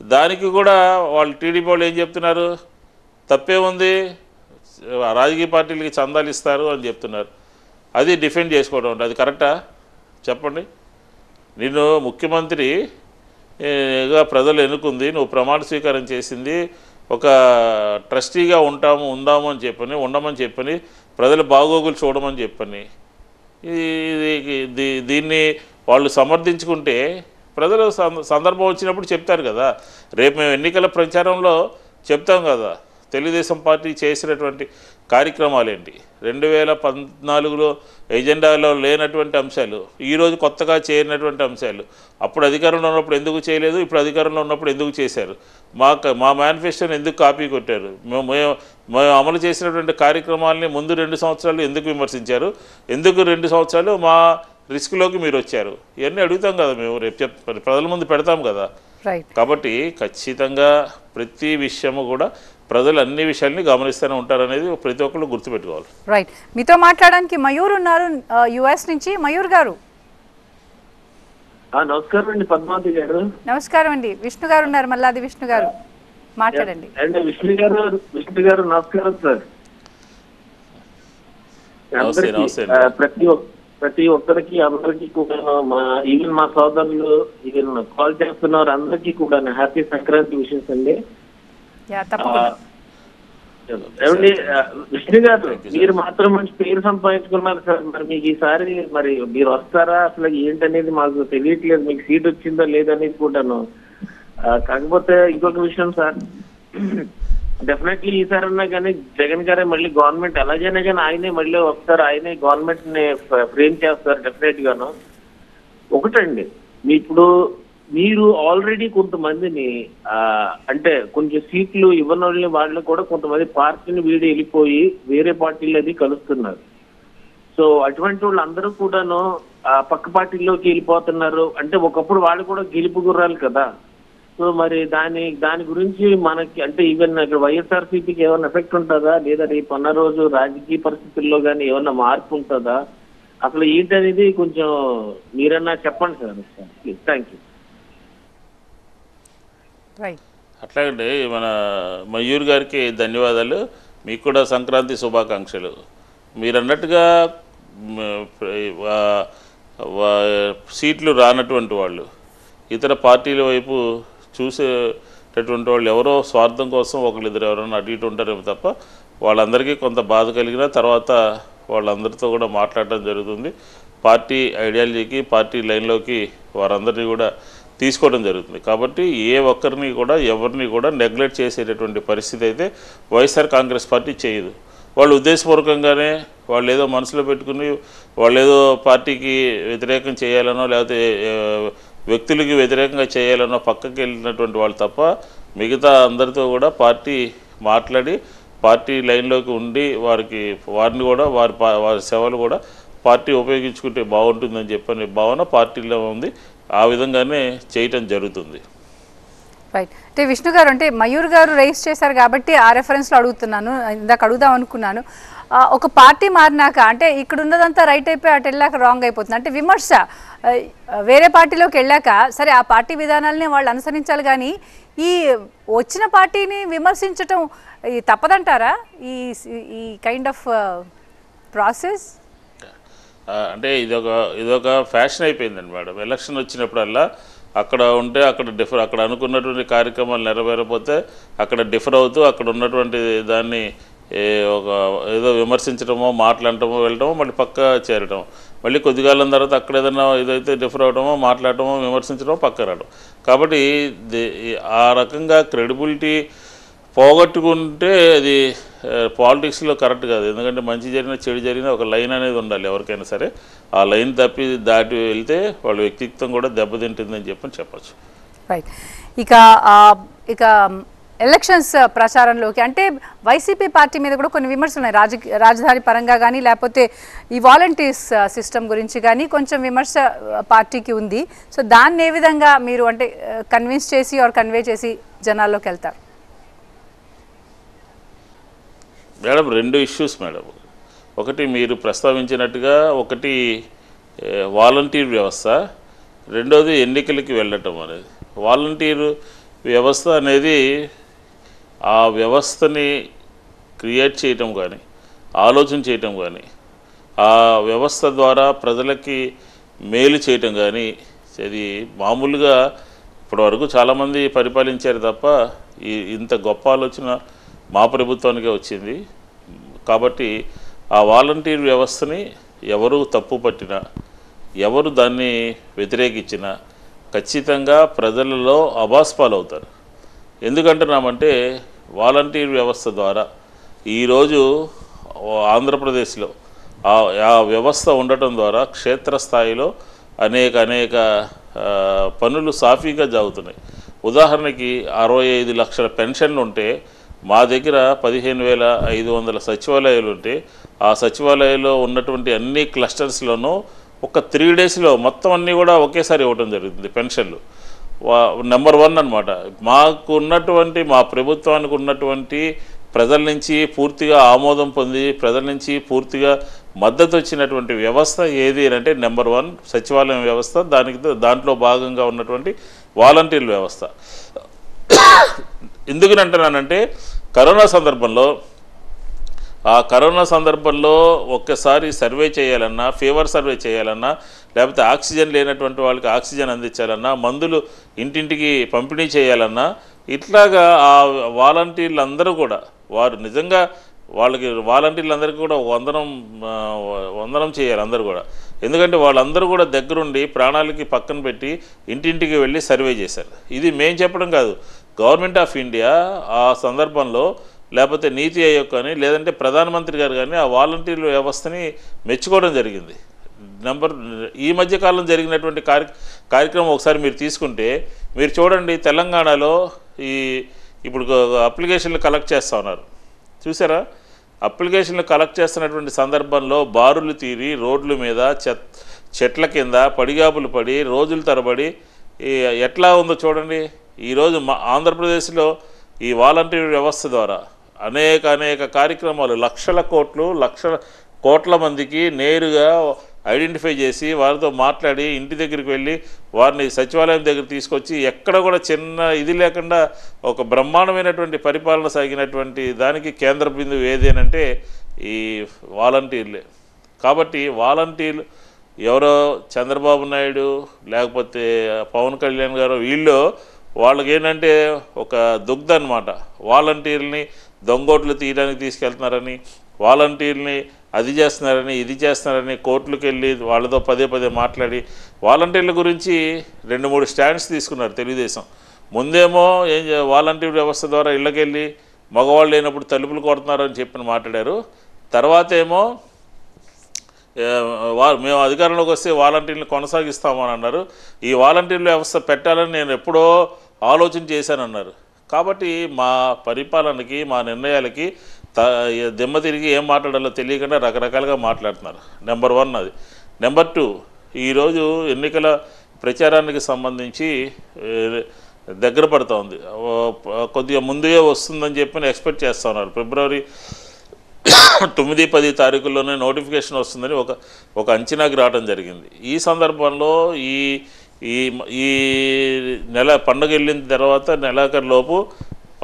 దానికి కూడా వాళ్ళు టీడీపీ వాళ్ళు ఏం చెప్తున్నారు? తప్పే ఉంది, రాజకీయ పార్టీలకి చందాలు ఇస్తారు అని చెప్తున్నారు. అది డిఫెండ్ చేసుకోవడం అంటే అది కరెక్టా? చెప్పండి. నేను ముఖ్యమంత్రిగా ప్రజలు ఎన్నుకుంది, నువ్వు ప్రమాణ స్వీకారం చేసింది ఒక ట్రస్టీగా ఉందాము అని చెప్పని, ఉండమని చెప్పని, ప్రజల బాగోగులు చూడమని చెప్పని, దీన్ని వాళ్ళు సమర్థించుకుంటే ప్రజలు సందర్భం వచ్చినప్పుడు చెప్తారు కదా. రేపు మేము ఎన్నికల ప్రచారంలో చెప్తాం కదా తెలుగుదేశం పార్టీ చేసినటువంటి కార్యక్రమాలు ఏంటి, 2014లో ఎజెండాలో లేనటువంటి అంశాలు, ఈరోజు కొత్తగా చేరినటువంటి అంశాలు, అప్పుడు అధికారంలో ఉన్నప్పుడు ఎందుకు చేయలేదు, ఇప్పుడు అధికారంలో ఉన్నప్పుడు ఎందుకు చేశారు, మా మేనిఫెస్టోని ఎందుకు కాపీ కొట్టారు, మేము అమలు చేసినటువంటి కార్యక్రమాలని ముందు 2 సంవత్సరాలు ఎందుకు విమర్శించారు, ఎందుకు 2 సంవత్సరాలు మా రిస్క్లోకి మీరు వచ్చారు, ఇవన్నీ అడుగుతాం కదా. మేము రేపు ప్రజల ముందు పెడతాం కదా. కాబట్టి ఖచ్చితంగా ప్రతి విషయము కూడా ప్రజలు అన్ని విషయాల్ని గమనిస్తూనే ఉంటారనేది ప్రతి ఒక్కళ్ళు గుర్తుపెట్టుకోవాలి.
రైట్. మీతో మాట్లాడడానికి మయూర్ ఉన్నారు యుఎస్ నుంచి. మయూర్ గారు
నమస్కారం అండి. పద్మావతి గారు
నమస్కారం అండి. విష్ణు గారు ఉన్నారు, మల్లాది విష్ణు గారు, మాట్లాడండి.
విష్ణు గారు నమస్కారం సార్. ప్రతి ఒక్కరికి అందరికి కూడా ఈవెన్ మా సోదరులు ఈవెన్ కాల్ చేస్తున్నారు అందరికీ కూడా హ్యాపీ సంక్రాంతి విషెస్ అండి. ఏమండి విష్ణు గారు, మీరు మాత్రం మంచి పేరు సంపాదించుకున్నారు సార్. మరి మీకు ఈసారి మరి మీరు వస్తారా అసలు ఏంటనేది మాకు తెలియట్లేదు. మీకు సీట్ వచ్చిందా లేదనేది కూడాను. కాకపోతే ఇంకొక విషయం సార్, డెఫినెట్లీ ఈసారి అన్నా కానీ జగన్ గారే మళ్ళీ గవర్నమెంట్ ఎలాగైనా కానీ ఆయనే మళ్ళీ వస్తారు, ఆయనే గవర్నమెంట్ ని ఫ్రేమ్ చేస్తారు డెఫినెట్ గాను. ఒకటండి, ఇప్పుడు మీరు ఆల్రెడీ కొంతమందిని అంటే కొంచెం సీట్లు ఇవ్వని వాళ్ళు కూడా కొంతమంది పార్టీని వీడి వెళ్ళిపోయి వేరే పార్టీలు అది కలుస్తున్నారు. సో అటువంటి వాళ్ళు అందరూ కూడాను పక్క పార్టీలోకి వెళ్ళిపోతున్నారు. అంటే ఒకప్పుడు వాళ్ళు కూడా గెలుపు గుర్రాలు కదా. సో మరి దాని గురించి మనకి అంటే ఈవెన్ ఇక్కడ వైఎస్ఆర్సీపీకి ఏమైనా ఎఫెక్ట్ ఉంటుందా, లేదా రేపు అన్న రోజు రాజకీయ పరిస్థితుల్లో కానీ ఏమన్నా మార్పు ఉంటుందా, అసలు ఏంటనేది కొంచెం మీరన్నా చెప్పండి సార్. ప్లీజ్. Thank you.
అట్లాగండి, మన మయూర్ గారికి ధన్యవాదాలు. మీకు కూడా సంక్రాంతి శుభాకాంక్షలు. మీరు అన్నట్టుగా సీట్లు రానటువంటి వాళ్ళు ఇతర పార్టీల వైపు చూసేటటువంటి వాళ్ళు ఎవరో స్వార్థం కోసం ఒకళ్ళిద్దరు ఎవరైనా అటు ఇటు ఉంటారేమో తప్ప వాళ్ళందరికీ కొంత బాధ కలిగిన తర్వాత వాళ్ళందరితో కూడా మాట్లాడటం జరుగుతుంది. పార్టీ ఐడియాలజీకి పార్టీ లైన్లోకి వారందరినీ కూడా తీసుకోవడం జరుగుతుంది. కాబట్టి ఏ ఒక్కరిని కూడా ఎవరిని కూడా నెగ్లెక్ట్ చేసేటటువంటి పరిస్థితి అయితే వైఎస్ఆర్ కాంగ్రెస్ పార్టీ చేయదు. వాళ్ళు ఉద్దేశపూర్వకంగానే వాళ్ళు ఏదో మనసులో పెట్టుకుని వాళ్ళు ఏదో పార్టీకి వ్యతిరేకం చేయాలనో లేకపోతే వ్యక్తులకి వ్యతిరేకంగా చేయాలనో పక్కకి వెళ్ళినటువంటి వాళ్ళు తప్ప మిగతా అందరితో కూడా పార్టీ మాట్లాడి పార్టీ లైన్లోకి ఉండి వారిని కూడా వారి సేవలు కూడా పార్టీ ఉపయోగించుకుంటే బాగుంటుందని చెప్పని భావన పార్టీలో ఉంది. ఆ విధంగానే చేయటం జరుగుతుంది.
రైట్. అంటే విష్ణు గారు, అంటే మయూర్ గారు రైస్ చేశారు కాబట్టి ఆ రెఫరెన్స్లో అడుగుతున్నాను, ఇందాక అడుగుదాం అనుకున్నాను. ఒక పార్టీ మారినాక అంటే ఇక్కడ ఉన్నదంతా రైట్ అయిపోయి అటు వెళ్ళాక రాంగ్ అయిపోతుంది. అంటే విమర్శ వేరే పార్టీలోకి వెళ్ళాక సరే ఆ పార్టీ విధానాలని వాళ్ళు అనుసరించాలి, కానీ ఈ వచ్చిన పార్టీని విమర్శించటం తప్పదంటారా ఈ కైండ్ ఆఫ్ ప్రాసెస్?
అంటే ఇదొక ఫ్యాషన్ అయిపోయిందండి మేడం. ఎలక్షన్ వచ్చినప్పుడల్లా అక్కడ ఉంటే అక్కడ అనుకున్నటువంటి కార్యక్రమాలు నెరవేరకపోతే అక్కడ డిఫర్ అవుతూ అక్కడ ఉన్నటువంటి దాన్ని ఏదో విమర్శించడమో మాట్లాడటమో వెళ్ళటమో మళ్ళీ పక్క చేరటం, మళ్ళీ కొద్దికాలం తర్వాత అక్కడ ఏదైనా ఏదైతే డిఫర్ అవడమో మాట్లాడటమో విమర్శించడమో పక్క రావడం. కాబట్టి ఆ రకంగా క్రెడిబిలిటీ పోగొట్టుకుంటే అది పాలిటిక్స్లో కరెక్ట్ కాదు. ఎందుకంటే మంచి జరిగిన చెడు జరిగిన ఒక లైన్ అనేది ఉండాలి ఎవరికైనా సరే. ఆ లైన్ దాటి వెళ్తే వాళ్ళ వ్యక్తిత్వం కూడా దెబ్బతింటుందని చెప్పచ్చు.
రైట్. ఇక ఎలక్షన్స్ ప్రచారంలోకి అంటే వైసీపీ పార్టీ మీద కూడా కొన్ని విమర్శలు ఉన్నాయి. రాజధాని పరంగా కానీ లేకపోతే ఈ వాలంటీర్స్ సిస్టమ్ గురించి కానీ కొంచెం విమర్శ పార్టీకి ఉంది. సో దాన్ని ఏ విధంగా మీరు అంటే కన్విన్స్ చేసి కన్వే చేసి జనాల్లోకి వెళ్తారు?
Madam, 2 issues madam. ఒకటి మీరు ప్రస్తావించినట్టుగా ఒకటి వాలంటీర్ వ్యవస్థ, రెండోది ఎన్నికలకి వెళ్ళటం అనేది. వాలంటీర్ వ్యవస్థ అనేది ఆ వ్యవస్థని క్రియేట్ చేయటం కానీ ఆలోచన చేయటం కానీ ఆ వ్యవస్థ ద్వారా ప్రజలకి మేలు చేయటం కానీ అది మామూలుగా ఇప్పటివరకు చాలామంది పరిపాలించారు తప్ప ఇంత గొప్ప ఆలోచన మా ప్రభుత్వానికే వచ్చింది. కాబట్టి ఆ వాలంటీర్ వ్యవస్థని ఎవరు తప్పు పట్టినా ఎవరు దాన్ని వ్యతిరేకించినా ఖచ్చితంగా ప్రజలలో అభాస్పాలవుతారు. ఎందుకంటున్నామంటే వాలంటీర్ వ్యవస్థ ద్వారా ఈరోజు ఆంధ్రప్రదేశ్లో ఆ వ్యవస్థ ఉండటం ద్వారా క్షేత్రస్థాయిలో అనేక పనులు సాఫీగా జరుగుతున్నాయి. ఉదాహరణకి 65 లక్షల పెన్షన్లు ఉంటే మా దగ్గర 15,500 సచివాలయాలు ఉంటే ఆ సచివాలయాల్లో ఉన్నటువంటి అన్ని క్లస్టర్స్లోనూ ఒక 3 డేస్లో మొత్తం అన్నీ కూడా ఒకేసారి ఇవ్వడం జరుగుతుంది పెన్షన్లు. నెంబర్ 1 అనమాట. మా ప్రభుత్వానికి ఉన్నటువంటి ప్రజల నుంచి పూర్తిగా ఆమోదం పొంది ప్రజల నుంచి పూర్తిగా మద్దతు వచ్చినటువంటి వ్యవస్థ ఏది అంటే నెంబర్ 1 సచివాలయం వ్యవస్థ. దాంట్లో భాగంగా ఉన్నటువంటి వాలంటీర్ వ్యవస్థ. ఎందుకనంటున్నానంటే కరోనా సందర్భంలో ఒక్కసారి సర్వే చేయాలన్నా, ఫీవర్ సర్వే చేయాలన్నా, లేకపోతే ఆక్సిజన్ లేనటువంటి వాళ్ళకి ఆక్సిజన్ అందించాలన్నా, మందులు ఇంటింటికి పంపిణీ చేయాలన్నా ఇట్లాగా ఆ వాలంటీర్లందరూ కూడా వారు నిజంగా వాలంటీర్లందరికీ కూడా వందనం చేయాలి అందరూ కూడా. ఎందుకంటే వాళ్ళందరూ కూడా దగ్గరుండి ప్రాణాలకి పక్కన పెట్టి ఇంటింటికి వెళ్ళి సర్వే చేశారు. ఇది మేము చెప్పడం కాదు, గవర్నమెంట్ ఆఫ్ ఇండియా ఆ సందర్భంలో లేకపోతే నీతి ఆయోగ్ కానీ లేదంటే ప్రధానమంత్రి గారు కానీ ఆ వాలంటీర్ల వ్యవస్థని మెచ్చుకోవడం జరిగింది. ఈ మధ్యకాలం జరిగినటువంటి కార్యక్రమం ఒకసారి మీరు తీసుకుంటే మీరు చూడండి, తెలంగాణలో ఇప్పుడు అప్లికేషన్లు కలెక్ట్ చేస్తూ ఉన్నారు చూసారా? అప్లికేషన్లు కలెక్ట్ చేస్తున్నటువంటి సందర్భంలో బారులు తీరి రోడ్ల మీద చెట్ల కింద పడిగాపులు పడి రోజుల తరబడి ఎట్లా ఉందో చూడండి. ఈరోజు ఆంధ్రప్రదేశ్లో ఈ వాలంటీర్ వ్యవస్థ ద్వారా అనేక కార్యక్రమాలు లక్షల కోట్ల మందికి నేరుగా ఐడెంటిఫై చేసి వారితో మాట్లాడి ఇంటి దగ్గరికి వెళ్ళి వారిని సచివాలయం దగ్గర తీసుకొచ్చి ఎక్కడ కూడా చిన్న ఇది లేకుండా ఒక బ్రహ్మాండమైనటువంటి పరిపాలన సాగినటువంటి దానికి కేంద్ర బిందువు ఏదేనంటే ఈ వాలంటీర్లే. కాబట్టి వాలంటీర్లు ఎవరో చంద్రబాబు నాయుడు లేకపోతే పవన్ కళ్యాణ్ గారు వాళ్ళకి ఏంటంటే ఒక దుగ్ధ అనమాట. వాలంటీర్ని దొంగోట్లు తీయడానికి తీసుకెళ్తున్నారని, వాలంటీర్ని అది చేస్తున్నారని ఇది చేస్తున్నారని కోర్టులకు వెళ్ళి వాళ్ళతో పదే మాట్లాడి వాలంటీర్ల గురించి 2-3 స్టాండ్స్ తీసుకున్నారు తెలుగుదేశం. ముందేమో వాలంటీర్ వ్యవస్థ ద్వారా ఇళ్ళకెళ్ళి మగవాళ్ళు లేనప్పుడు తలుపులు కొడుతున్నారని చెప్పి మాట్లాడారు. తర్వాత ఏమో మేము అధికారంలోకి వస్తే వాలంటీర్లు కొనసాగిస్తామని అన్నారు. ఈ వాలంటీర్ల వ్యవస్థ పెట్టాలని నేను ఎప్పుడో ఆలోచన చేశానన్నారు. కాబట్టి మా పరిపాలనకి మా నిర్ణయాలకి దిమ్మ తిరిగి ఏం మాట్లాడాలో తెలియకుండా రకరకాలుగా మాట్లాడుతున్నారు. నెంబర్ 1 అది. నెంబర్ 2 ఈరోజు ఎన్నికల ప్రచారానికి సంబంధించి దగ్గర పడుతూ ఉంది. కొద్దిగా ముందుగా వస్తుందని చెప్పి ఎక్స్పెక్ట్ చేస్తూ ఉన్నారు. ఫిబ్రవరి 9-10 తారీఖుల్లోనే నోటిఫికేషన్ వస్తుందని ఒక అంచనాకి రావడం జరిగింది. ఈ సందర్భంలో ఈ నెల పండుగ వెళ్ళిన తర్వాత నెలాఖరులోపు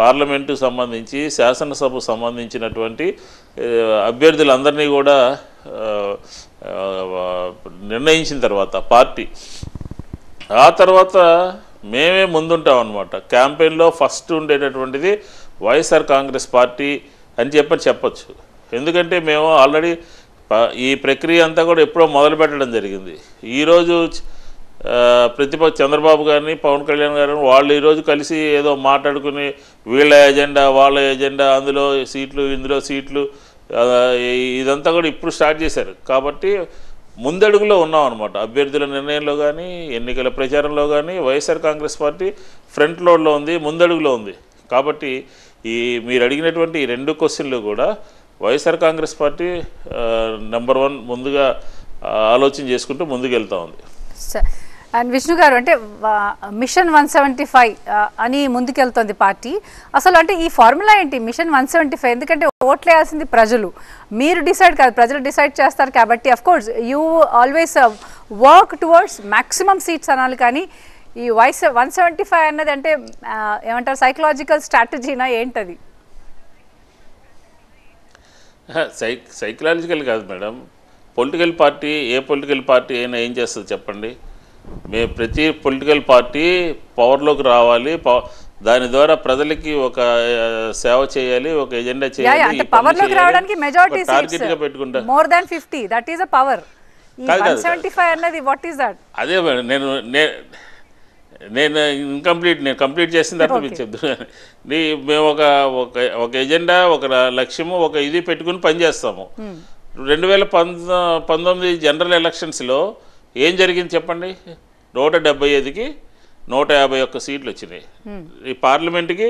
పార్లమెంటుకు సంబంధించి శాసనసభకు సంబంధించినటువంటి అభ్యర్థులందరినీ కూడా నిర్ణయించిన తర్వాత పార్టీ ఆ తర్వాత మేమే ముందుంటాం అన్నమాట. క్యాంపెయిన్లో ఫస్ట్ ఉండేటటువంటిది వైఎస్ఆర్ కాంగ్రెస్ పార్టీ అని చెప్పొచ్చు. ఎందుకంటే మేము ఆల్రెడీ ఈ ప్రక్రియ అంతా కూడా ఎప్పుడో మొదలు పెట్టడం జరిగింది. ఈరోజు చంద్రబాబు గారిని పవన్ కళ్యాణ్ గారిని వాళ్ళు ఈరోజు కలిసి ఏదో మాట్లాడుకుని వీళ్ళ ఎజెండా వాళ్ళ ఎజెండా అందులో సీట్లు ఇందులో సీట్లు ఇదంతా కూడా ఇప్పుడు స్టార్ట్ చేశారు. కాబట్టి ముందడుగులో ఉన్నాం అనమాట. అభ్యర్థుల నిర్ణయంలో కానీ ఎన్నికల ప్రచారంలో కానీ వైఎస్ఆర్ కాంగ్రెస్ పార్టీ ఫ్రంట్ లోడ్లో ఉంది, ముందడుగులో ఉంది. కాబట్టి మీరు అడిగినటువంటి ఈ 2 క్వశ్చన్లు కూడా వైఎస్ఆర్ కాంగ్రెస్ పార్టీ నెంబర్ 1 ముందుగా ఆలోచన చేసుకుంటూ ముందుకు వెళ్తూ ఉంది.
అండ్ విష్ణు గారు, అంటే మిషన్ 175 అని ముందుకెళ్తోంది పార్టీ. అసలు అంటే ఈ ఫార్ములా ఏంటి మిషన్ 175? ఎందుకంటే ఓట్లు వేయాల్సింది ప్రజలు, మీరు డిసైడ్ కాదు, ప్రజలు డిసైడ్ చేస్తారు. కాబట్టి of course you always work towards maximum seats అనాలి. కానీ ఈ 175 అన్నది అంటే ఏమంటారు, సైకలాజికల్ స్ట్రాటజీనా ఏంటది?
సైకలాజికల్ కాదు మేడం. పొలిటికల్ పార్టీ ఏ పొలిటికల్ పార్టీ అయినా ఏం చేస్తుంది చెప్పండి? మేము ప్రతి పొలిటికల్ పార్టీ పవర్లోకి రావాలి, దాని ద్వారా ప్రజలకి ఒక సేవ చేయాలి, ఒక ఎజెండా చేయాలి.
పవర్లోకి రావడానికి మెజారిటీ
టార్గెట్గా పెట్టుకుంటా
more than 50, that is a power. 175 అన్నది వాట్ ఈస్ దట్?
అదే మేడం, నేను కంప్లీట్ చేసిన తర్వాత మీకు చెప్తున్నాను. మేము ఒక ఎజెండా, ఒక లక్ష్యము, ఒక ఇది పెట్టుకుని పనిచేస్తాము. 2019 జనరల్ ఎలక్షన్స్లో ఏం జరిగింది చెప్పండి? 175కి 151 సీట్లు వచ్చినాయి. ఈ పార్లమెంట్కి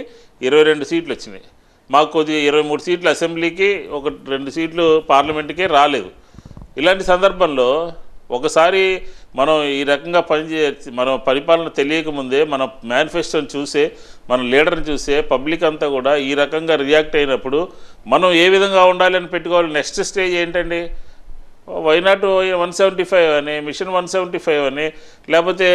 22 సీట్లు వచ్చినాయి. మాకు కొద్దిగా 23 సీట్లు అసెంబ్లీకి, 2 సీట్లు పార్లమెంట్కే రాలేదు. ఇలాంటి సందర్భంలో ఒకసారి మనం ఈ రకంగా మనం పరిపాలన తెలియకముందే మన మేనిఫెస్టోని చూసే, మన లీడర్ని చూసే పబ్లిక్ అంతా కూడా ఈ రకంగా రియాక్ట్ అయినప్పుడు మనం ఏ విధంగా ఉండాలని పెట్టుకోవాలి. నెక్స్ట్ స్టేజ్ ఏంటండి? వైనాట్ 175 అని, మిషన్ 175 అని, లేకపోతే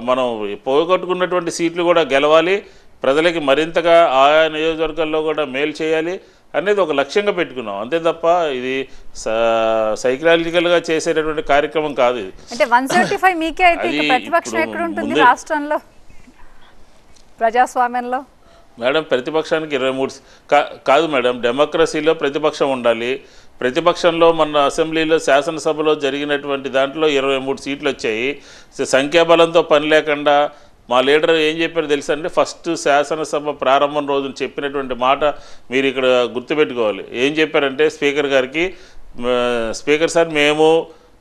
మనం పోగొట్టుకున్నటువంటి సీట్లు కూడా గెలవాలి, ప్రజలకి మరింతగా ఆయా నియోజకవర్గాల్లో కూడా మేలు చేయాలి అనేది ఒక లక్ష్యంగా పెట్టుకున్నాం. అంతే తప్ప ఇది సైకలాజికల్గా చేసేటటువంటి కార్యక్రమం కాదు ఇది.
అంటే 175 మీకే అయితే ప్రతిపక్షం ఎక్కడ ఉంటుంది రాష్ట్రంలో, ప్రజాస్వామ్యంలో?
మేడం ప్రతిపక్షానికి 23 కాదు మేడం. డెమోక్రసీలో ప్రతిపక్షం ఉండాలి. ప్రతిపక్షంలో మన అసెంబ్లీలో శాసనసభలో జరిగినటువంటి దాంట్లో 23 సీట్లు వచ్చాయి. సంఖ్యాబలంతో పని లేకుండా మా లీడర్ ఏం చెప్పారు తెలుసా అండి? ఫస్ట్ శాసనసభ ప్రారంభం రోజున చెప్పినటువంటి మాట మీరు ఇక్కడ గుర్తుపెట్టుకోవాలి. ఏం చెప్పారంటే స్పీకర్ గారికి, స్పీకర్ సార్ మేము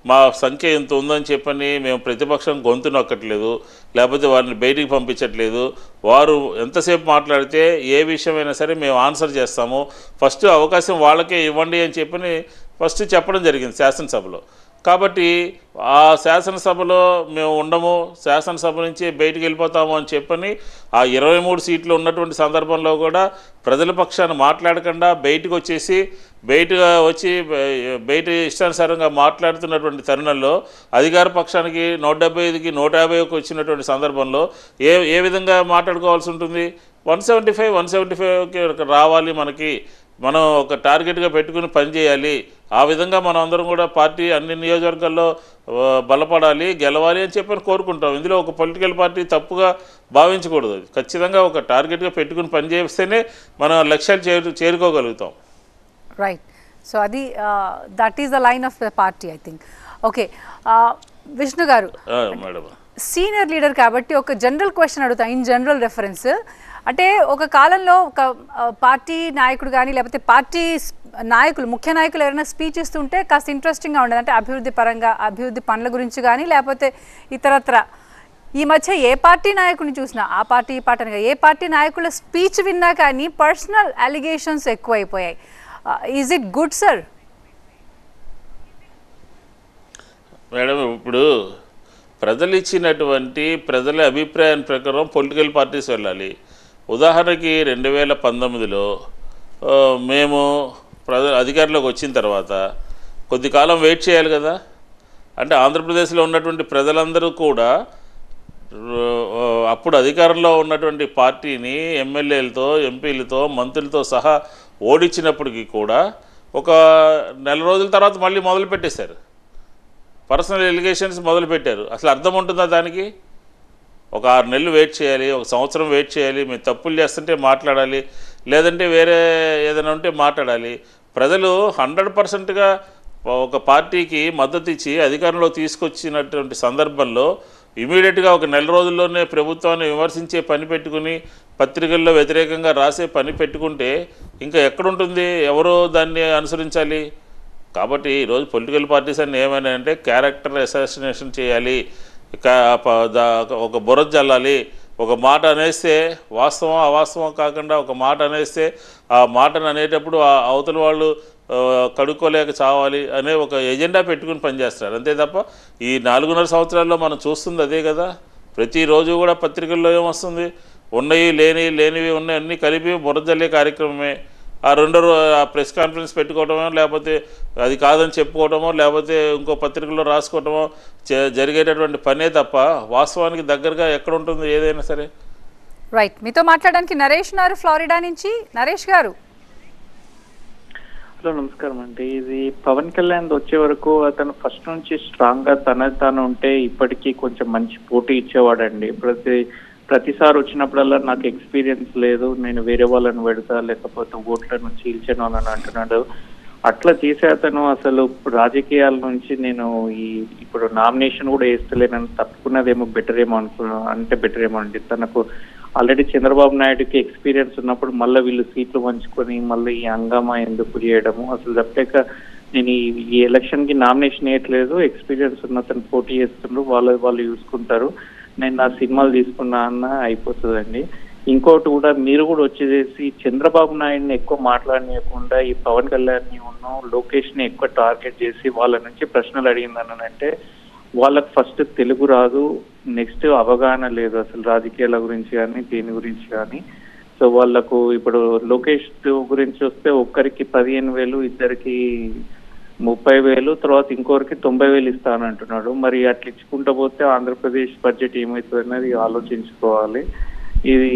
మా సంఖ్య ఎంత ఉందని చెప్పని మేము ప్రతిపక్షం గొంతు నొక్కట్లేదు, లేకపోతే వారిని బయటికి పంపించట్లేదు. వారు ఎంతసేపు మాట్లాడితే ఏ విషయమైనా సరే మేము ఆన్సర్ చేస్తాము, ఫస్ట్ అవకాశం వాళ్ళకే ఇవ్వండి అని చెప్పని ఫస్ట్ చెప్పడం జరిగింది శాసనసభలో. కాబట్టి ఆ శాసనసభలో మేము ఉండము, శాసనసభ నుంచి బయటికి వెళ్ళిపోతాము అని చెప్పని ఆ 23 సీట్లు ఉన్నటువంటి సందర్భంలో కూడా ప్రజల పక్షాన్ని మాట్లాడకుండా బయటకు వచ్చేసి బయట ఇష్టానుసారంగా మాట్లాడుతున్నటువంటి తరుణంలో అధికార పక్షానికి 175కి 150కి వచ్చినటువంటి సందర్భంలో ఏ విధంగా మాట్లాడుకోవాల్సి ఉంటుంది? 175కి రావాలి, మనం ఒక టార్గెట్గా పెట్టుకుని పనిచేయాలి. ఆ విధంగా మనం అందరం కూడా పార్టీ అన్ని నియోజకవర్గాల్లో బలపడాలి, గెలవాలి అని చెప్పని కోరుకుంటాం. ఇందులో ఒక పొలిటికల్ పార్టీ తప్పుగా భావించకూడదు. ఖచ్చితంగా ఒక టార్గెట్గా పెట్టుకుని పనిచేస్తేనే మనం లక్ష్యాలు చేరుకోగలుగుతాం.
రైట్. సో అది that is the line of the party I think. Okay Vishnu గారు,
మేడం
సీనియర్ లీడర్ కాబట్టి ఒక జనరల్ క్వశ్చన్ అడుగుతాను, ఇన్ జనరల్ రెఫరెన్స్. అంటే ఒక కాలంలో ఒక పార్టీ నాయకుడు కానీ లేకపోతే పార్టీ నాయకులు, ముఖ్య నాయకులు ఎవరైనా స్పీచ్ ఇస్తుంటే కాస్త ఇంట్రెస్టింగ్గా ఉండదు. అంటే అభివృద్ధి పరంగా, అభివృద్ధి పనుల గురించి కానీ లేకపోతే ఇతరత్ర. ఈ మధ్య ఏ పార్టీ నాయకుడిని చూసినా ఆ పార్టీ ఈ పార్టీ అనగా ఏ పార్టీ నాయకుల స్పీచ్ విన్నా కానీ పర్సనల్ అలిగేషన్స్ ఎక్కువైపోయాయి. Is it good sir?
Madam ఇప్పుడు ప్రజలు ఇచ్చినటువంటి ప్రజల అభిప్రాయం ప్రకారం పొలిటికల్ పార్టీస్ వెళ్ళాలి. ఉదాహరణకి 2019లో మేము అధికారంలోకి వచ్చిన తర్వాత కొద్ది కాలం వెయిట్ చేయాలి కదా. అంటే ఆంధ్రప్రదేశ్లో ఉన్నటువంటి ప్రజలందరూ కూడా అప్పుడు అధికారంలో ఉన్నటువంటి పార్టీని ఎమ్మెల్యేలతో, ఎంపీలతో, మంత్రులతో సహా ఓడించినప్పటికీ కూడా ఒక నెల రోజుల తర్వాత మళ్ళీ మొదలుపెట్టేశారు. పర్సనల్ ఎలిగేషన్స్ మొదలుపెట్టారు. అసలు అర్థం ఉంటుందా దానికి? ఒక 6 నెలలు వెయిట్ చేయాలి, ఒక సంవత్సరం వెయిట్ చేయాలి, మేము తప్పులు చేస్తుంటే మాట్లాడాలి, లేదంటే వేరే ఏదైనా ఉంటే మాట్లాడాలి. ప్రజలు 100%గా ఒక పార్టీకి మద్దతు ఇచ్చి అధికారంలో తీసుకొచ్చినటువంటి సందర్భంలో ఇమీడియట్గా ఒక నెల రోజుల్లోనే ప్రభుత్వాన్ని విమర్శించే పని పెట్టుకుని పత్రికల్లో వ్యతిరేకంగా రాసే పని పెట్టుకుంటే ఇంకా ఎక్కడుంటుంది? ఎవరో దాన్ని అనుసరించాలి. కాబట్టి ఈరోజు పొలిటికల్ పార్టీస్ అన్నీ ఏమైనా అంటే క్యారెక్టర్ అసాసినేషన్ చేయాలి, ఒక బురద జల్లాలి. ఒక మాట అనేస్తే వాస్తవం అవాస్తవం కాకుండా ఒక మాట అనేస్తే ఆ మాటను అనేటప్పుడు అవతల వాళ్ళు కడుక్కోలేక చావాలి అనే ఒక ఎజెండా పెట్టుకుని పనిచేస్తారు. అంతే తప్ప ఈ 4.5 సంవత్సరాల్లో మనం చూస్తుంది అదే కదా. ప్రతిరోజు కూడా పత్రికల్లో ఏమొస్తుంది? లేనివి ఉన్నాయి అన్నీ కలిపి బురద జల్లే కార్యక్రమమే. ఆ ప్రెస్ కాన్ఫరెన్స్ పెట్టుకోవటమో, లేకపోతే అది కాదని చెప్పుకోవటమో, లేకపోతే ఇంకో పత్రికల్లో రాసుకోవటమో జరిగేటటువంటి పనే తప్ప వాస్తవానికి దగ్గరగా ఎక్కడ ఉంటుంది ఏదైనా సరే.
రైట్, మీతో మాట్లాడడానికి నరేష్ ఉన్నారు ఫ్లోరిడా నుంచి. నరేష్ గారు.
హలో, నమస్కారం అండి. ఇది పవన్ కళ్యాణ్ వచ్చే వరకు అతను ఫస్ట్ నుంచి స్ట్రాంగ్ గా తాను ఉంటే ఇప్పటికీ కొంచెం మంచి పోటీ ఇచ్చేవాడండి. ప్రతిసారి వచ్చినప్పుడల్లా నాకు ఎక్స్పీరియన్స్ లేదు, నేను వేరే వాళ్ళని పెడతా, లేకపోతే ఓట్లను చీల్చాను అని అంటున్నాడు. అట్లా చేసే అతను అసలు రాజకీయాల నుంచి నేను ఇప్పుడు నామినేషన్ కూడా వేస్తలేనని తప్పుకున్నదేమో బెటర్ ఏమో అండి. తనకు ఆల్రెడీ చంద్రబాబు నాయుడుకి ఎక్స్పీరియన్స్ ఉన్నప్పుడు మళ్ళీ వీళ్ళు సీట్లు పంచుకొని మళ్ళీ ఈ హంగామా ఎందుకు చేయడము? అసలు తప్పక నేను ఈ ఎలక్షన్కి నామినేషన్ వేయట్లేదు, ఎక్స్పీరియన్స్ ఉన్న అతను పోటీ చేస్తుండ్రు, వాళ్ళు చూసుకుంటారు, నేను నా సినిమాలు తీసుకున్నా అన్న అయిపోతుందండి. ఇంకోటి కూడా మీరు కూడా వచ్చేసి చంద్రబాబు నాయుడిని ఎక్కువ మాట్లాడనీయకుండా ఈ పవన్ కళ్యాణ్ని లోకేష్ని ఎక్కువ టార్గెట్ చేసి వాళ్ళ నుంచి ప్రశ్నలు అడిగిందని అంటే వాళ్ళకి ఫస్ట్ తెలుగు రాదు, నెక్స్ట్ అవగాహన లేదు అసలు రాజకీయాల గురించి కానీ దేని గురించి కానీ. సో వాళ్ళకు ఇప్పుడు లోకేష్ గురించి వస్తే ఒక్కరికి 15,000, ఇద్దరికి 30,000, తర్వాత ఇంకొకరికి 90,000 ఇస్తానంటున్నాడు. మరి అట్లా ఇచ్చుకుంటూ పోతే ఆంధ్రప్రదేశ్ బడ్జెట్ ఏమవుతుంది అనేది ఆలోచించుకోవాలి. ఇది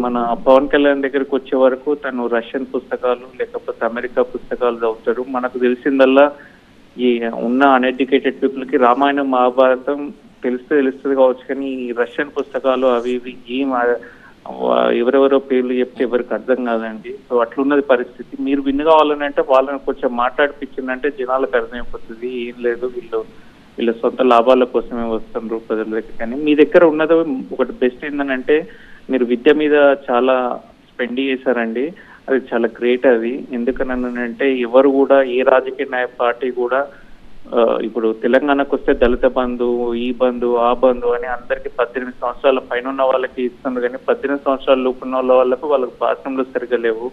మన పవన్ కళ్యాణ్ దగ్గరికి వచ్చే వరకు తను రష్యన్ పుస్తకాలు లేకపోతే అమెరికా పుస్తకాలు చదువుతాడు. మనకు తెలిసిందల్లా ఈ ఉన్న అన్ఎడ్యుకేటెడ్ పీపుల్ కి రామాయణం మహాభారతం తెలుస్తుంది కావచ్చు, కానీ ఈ రష్యన్ పుస్తకాలు అవి ఇవి ఎవరెవరో పేర్లు చెప్తే ఎవరికి అర్థం కాదండి. సో అట్లున్నది పరిస్థితి. మీరు విన్ కావాలని అంటే వాళ్ళని కొంచెం మాట్లాడిపించిందంటే జనాలకు అర్థమైపోతుంది, ఏం లేదు వీళ్ళ సొంత లాభాల కోసమే వస్తున్నారు ప్రజల దగ్గర. కానీ మీ దగ్గర ఉన్నది ఒకటి బెస్ట్ ఏంటంటే మీరు విద్య మీద చాలా స్పెండ్ చేశారండి, అది చాలా గ్రేట్. అది ఎందుకనంటే ఎవరు కూడా ఏ రాజకీయ పార్టీ కూడా ఇప్పుడు తెలంగాణకు వస్తే దళిత బంధు, ఈ బంధు, ఆ బంధు అని అందరికి 18 సంవత్సరాల పైన ఉన్న వాళ్ళకి ఇస్తుంది, కానీ 18 సంవత్సరాల లోపు ఉన్న వాళ్ళకు బాత్రూంలు సరిగా లేవు,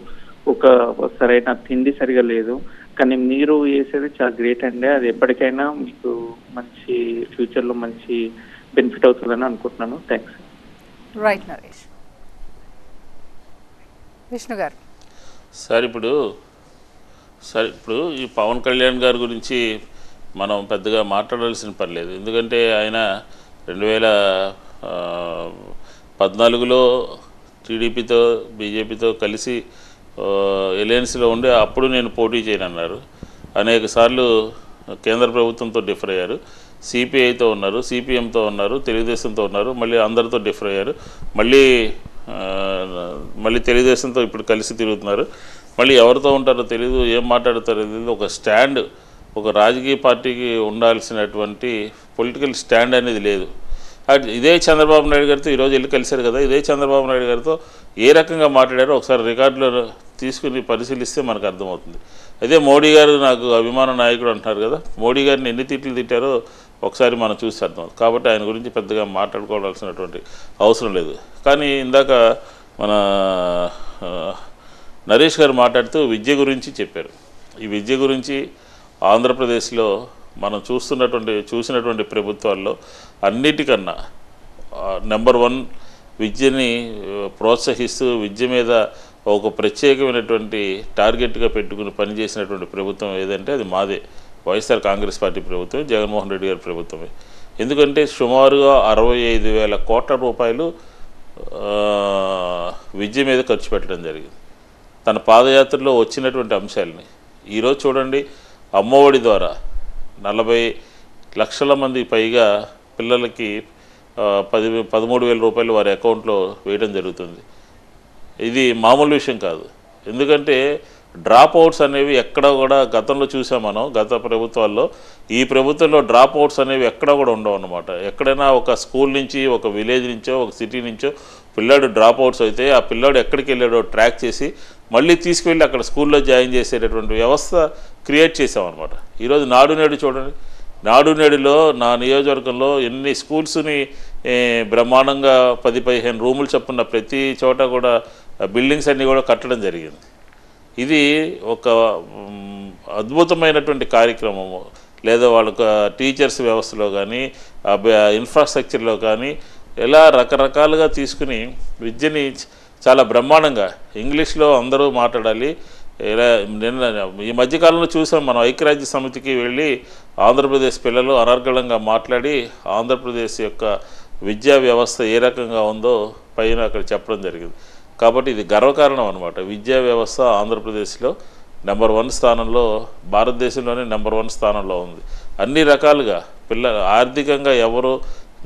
ఒక సరైన తిండి సరిగా లేదు. కానీ మీరు చేసేది చాలా గ్రేట్ అండి. అది ఎప్పటికైనా మీకు మంచి ఫ్యూచర్లో మంచి బెనిఫిట్ అవుతుందని అనుకుంటున్నాను. థ్యాంక్స్.
రైట్ నరేష్. విష్ణు గారు.
సార్ ఇప్పుడు ఈ పవన్ కళ్యాణ్ గారి గురించి మనం పెద్దగా మాట్లాడాల్సిన పని లేదు. ఎందుకంటే ఆయన 2014లో టీడీపీతో బీజేపీతో కలిసి ఎలయన్స్లో ఉండి అప్పుడు నేను పోటీ చేయనన్నారు. అనేక సార్లు కేంద్ర ప్రభుత్వంతో డిఫర్ అయ్యారు, సిపిఐతో ఉన్నారు, సిపిఎంతో ఉన్నారు, తెలుగుదేశంతో ఉన్నారు, మళ్ళీ అందరితో డిఫర్ అయ్యారు, మళ్ళీ తెలుగుదేశంతో ఇప్పుడు కలిసి తిరుగుతున్నారు. మళ్ళీ ఎవరితో ఉంటారో తెలియదు, ఏం మాట్లాడతారో తెలియదు. ఒక స్టాండ్, ఒక రాజకీయ పార్టీకి ఉండాల్సినటువంటి పొలిటికల్ స్టాండ్ అనేది లేదు. ఇదే చంద్రబాబు నాయుడు గారితో ఈరోజు వెళ్ళి కలిశారు కదా, ఇదే చంద్రబాబు నాయుడు గారితో ఏ రకంగా మాట్లాడారో ఒకసారి రికార్డులో తీసుకుని పరిశీలిస్తే మనకు అర్థమవుతుంది. అదే మోడీ గారు నాకు అభిమాన నాయకుడు అంటున్నారు కదా, మోడీ గారిని ఎన్ని తిట్లు తిట్టారో ఒకసారి మనం చూసి అర్థం. కాబట్టి ఆయన గురించి పెద్దగా మాట్లాడుకోవాల్సినటువంటి అవసరం లేదు. కానీ ఇందాక మన నరేష్ గారు మాట్లాడుతూ విద్య గురించి చెప్పారు. ఈ విద్య గురించి ఆంధ్రప్రదేశ్లో మనం చూసినటువంటి ప్రభుత్వాల్లో అన్నిటికన్నా నెంబర్ 1 విద్యని ప్రోత్సహిస్తూ విద్య మీద ఒక ప్రత్యేకమైనటువంటి టార్గెట్గా పెట్టుకుని పనిచేసినటువంటి ప్రభుత్వం ఏదంటే అది మాదే, వైఎస్ఆర్ కాంగ్రెస్ పార్టీ ప్రభుత్వం, జగన్మోహన్ రెడ్డి గారి ప్రభుత్వమే. ఎందుకంటే సుమారుగా 65,000 కోట్ల రూపాయలు విద్య మీద ఖర్చు పెట్టడం జరిగింది. తన పాదయాత్రలో వచ్చినటువంటి అంశాలని ఈరోజు చూడండి. అమ్మఒడి ద్వారా 40 లక్షల మంది పైగా పిల్లలకి 13,000 రూపాయలు వారి అకౌంట్లో వేయడం జరుగుతుంది. ఇది మామూలు విషయం కాదు. ఎందుకంటే డ్రాప్ అవుట్స్ అనేవి ఎక్కడ కూడా గతంలో చూసాం మనం, గత ప్రభుత్వాల్లో. ఈ ప్రభుత్వంలో డ్రాప్ అవుట్స్ అనేవి ఎక్కడ కూడా ఉండవు అన్నమాట. ఎక్కడైనా ఒక స్కూల్ నుంచి, ఒక విలేజ్ నుంచో, ఒక సిటీ నుంచో పిల్లాడు డ్రాప్ అవుట్స్ అయితే ఆ పిల్లాడు ఎక్కడికి వెళ్ళాడో ట్రాక్ చేసి మళ్ళీ తీసుకువెళ్ళి అక్కడ స్కూల్లో జాయిన్ చేసేటటువంటి వ్యవస్థ క్రియేట్ చేసామన్నమాట. ఈరోజు నాడు నేడు చూడండి. నాడు నేడులో నా నియోజకవర్గంలో ఎన్ని స్కూల్స్ని బ్రహ్మాండంగా 10-15 రూములు చొప్పున ప్రతి చోట కూడా బిల్డింగ్స్ అన్నీ కూడా కట్టడం జరిగింది. ఇది ఒక అద్భుతమైనటువంటి కార్యక్రమము. లేదా వాళ్ళకు టీచర్స్ వ్యవస్థలో కానీ, ఇన్ఫ్రాస్ట్రక్చర్లో కానీ ఇలా రకరకాలుగా తీసుకుని విద్యని చాలా బ్రహ్మాండంగా ఇంగ్లీష్లో అందరూ మాట్లాడాలి. ఇలా ఈ మధ్యకాలంలో చూసాం మనం, ఐక్యరాజ్య సమితికి వెళ్ళి ఆంధ్రప్రదేశ్ పిల్లలు అనర్గళంగా మాట్లాడి ఆంధ్రప్రదేశ్ యొక్క విద్యా వ్యవస్థ ఏ రకంగా ఉందో పైన అక్కడ చెప్పడం జరిగింది. కాబట్టి ఇది గర్వకారణం అనమాట. విద్యా వ్యవస్థ ఆంధ్రప్రదేశ్లో నెంబర్ 1 స్థానంలో, భారతదేశంలోనే నెంబర్ 1 స్థానంలో ఉంది. అన్ని రకాలుగా ఆర్థికంగా ఎవరు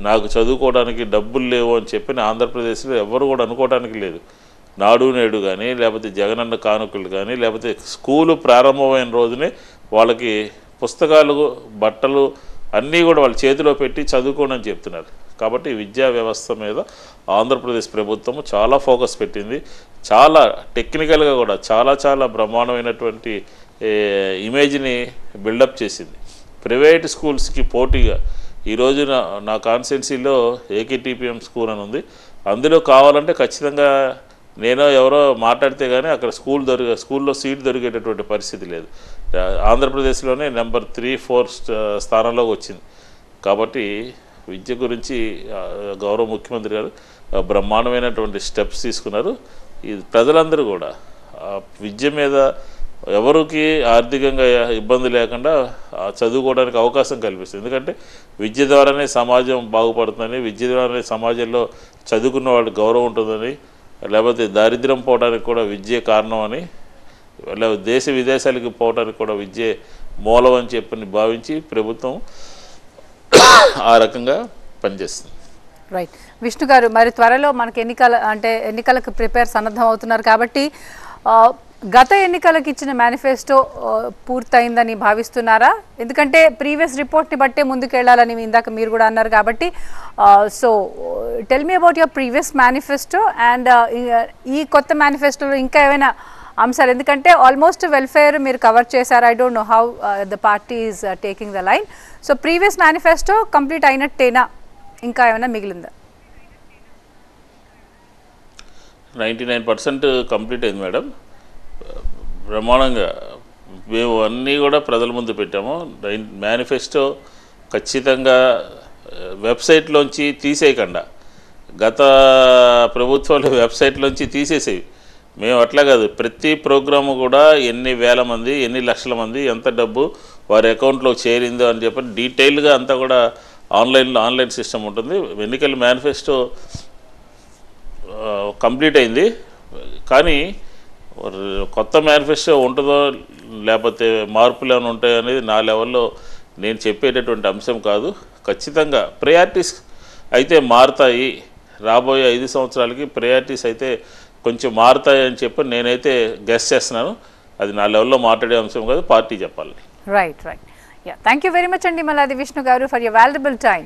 నాకు చదువుకోవడానికి డబ్బులు లేవు అని చెప్పిన ఆంధ్రప్రదేశ్లో ఎవరు కూడా అనుకోవడానికి లేదు. నాడు నేడు కానీ, లేకపోతే జగనన్న కానుకలు కానీ, లేకపోతే స్కూలు ప్రారంభమైన రోజునే వాళ్ళకి పుస్తకాలు, బట్టలు అన్నీ కూడా వాళ్ళ చేతిలో పెట్టి చదువుకోండి అని చెప్తున్నారు. కాబట్టి విద్యా వ్యవస్థ మీద ఆంధ్రప్రదేశ్ ప్రభుత్వం చాలా ఫోకస్ పెట్టింది. చాలా టెక్నికల్గా కూడా చాలా బ్రహ్మాండమైనటువంటి ఇమేజ్ని బిల్డప్ చేసింది. ప్రైవేట్ స్కూల్స్కి పోటీగా ఈరోజు నా కాన్స్టిట్యున్సీలో ఏకేటీపీఎం స్కూల్ అని ఉంది. అందులో కావాలంటే ఖచ్చితంగా నేను ఎవరో మాట్లాడితే కానీ అక్కడ స్కూల్లో సీట్ దొరికేటటువంటి పరిస్థితి లేదు. ఆంధ్రప్రదేశ్లోనే నెంబర్ 3-4 స్థానంలోకి వచ్చింది. కాబట్టి విద్య గురించి గౌరవ ముఖ్యమంత్రి గారు బ్రహ్మాండమైనటువంటి స్టెప్స్ తీసుకున్నారు. ఈ ప్రజలందరూ కూడా విద్య మీద ఎవరికి ఆర్థికంగా ఇబ్బంది లేకుండా చదువుకోవడానికి అవకాశం కల్పిస్తుంది. ఎందుకంటే విద్య ద్వారానే సమాజం బాగుపడుతుందని, విద్య ద్వారానే సమాజంలో చదువుకున్న వాళ్ళకి గౌరవం ఉంటుందని, లేకపోతే దారిద్ర్యం పోవడానికి కూడా విద్యే కారణం అని, లేకపోతే దేశ విదేశాలకు పోవడానికి కూడా విద్యే మూలం అని చెప్పని భావించి ప్రభుత్వం ఆ రకంగా పనిచేస్తుంది.
రైట్. విష్ణు గారు, మరి త్వరలో మనకి ఎన్నికలకు సన్నద్ధం అవుతున్నారు కాబట్టి గత ఎన్నికలకు ఇచ్చిన మేనిఫెస్టో పూర్తయిందని భావిస్తున్నారా? ఎందుకంటే ప్రీవియస్ రిపోర్ట్ని బట్టే ముందుకెళ్లాలని ఇందాక మీరు కూడా అన్నారు కాబట్టి, so tell me about your previous manifesto and ఈ కొత్త మేనిఫెస్టోలో ఇంకా ఏమైనా అంశాలు, ఎందుకంటే ఆల్మోస్ట్ వెల్ఫేర్ మీరు కవర్ చేశారు. I don't know how the party is taking the line. So previous manifesto complete అయినట్టేనా, ఇంకా ఏమైనా మిగిలిందా?
99% కంప్లీట్ అయింది మేడం. బ్రహ్మాండంగా మేము అన్నీ కూడా ప్రజల ముందు పెట్టాము. మేనిఫెస్టో ఖచ్చితంగా వెబ్సైట్లోంచి తీసేయకుండా, గత ప్రభుత్వాలు వెబ్సైట్లోంచి తీసేసేవి. మేము అట్లా కాదు, ప్రతి ప్రోగ్రాము కూడా ఎన్ని వేల మంది, ఎన్ని లక్షల మంది, ఎంత డబ్బు వారి అకౌంట్లో చేరిందో అని చెప్పి డీటెయిల్గా అంతా కూడా ఆన్లైన్ సిస్టమ్ ఉంటుంది. ఎన్నికల మేనిఫెస్టో కంప్లీట్ అయింది. కానీ కొత్త మేనిఫెస్టో ఉంటుందో లేకపోతే మార్పులు ఏమైనా ఉంటాయో అనేది నా లెవెల్లో నేను చెప్పేటటువంటి అంశం కాదు. ఖచ్చితంగా ప్రయారిటీస్ అయితే మారుతాయి. రాబోయే 5 సంవత్సరాలకి ప్రయారిటీస్ అయితే కొంచెం మారుతాయి అని చెప్పి నేనైతే గెస్ చేస్తున్నాను. అది నా లెవెల్లో మాట్లాడే అంశం కాదు, పార్టీ చెప్పాలి.
Right. Yeah, thank you very much అండి మల్లాది విష్ణు గారు ఫర్ యువర్ వాల్యుబుల్ టైం.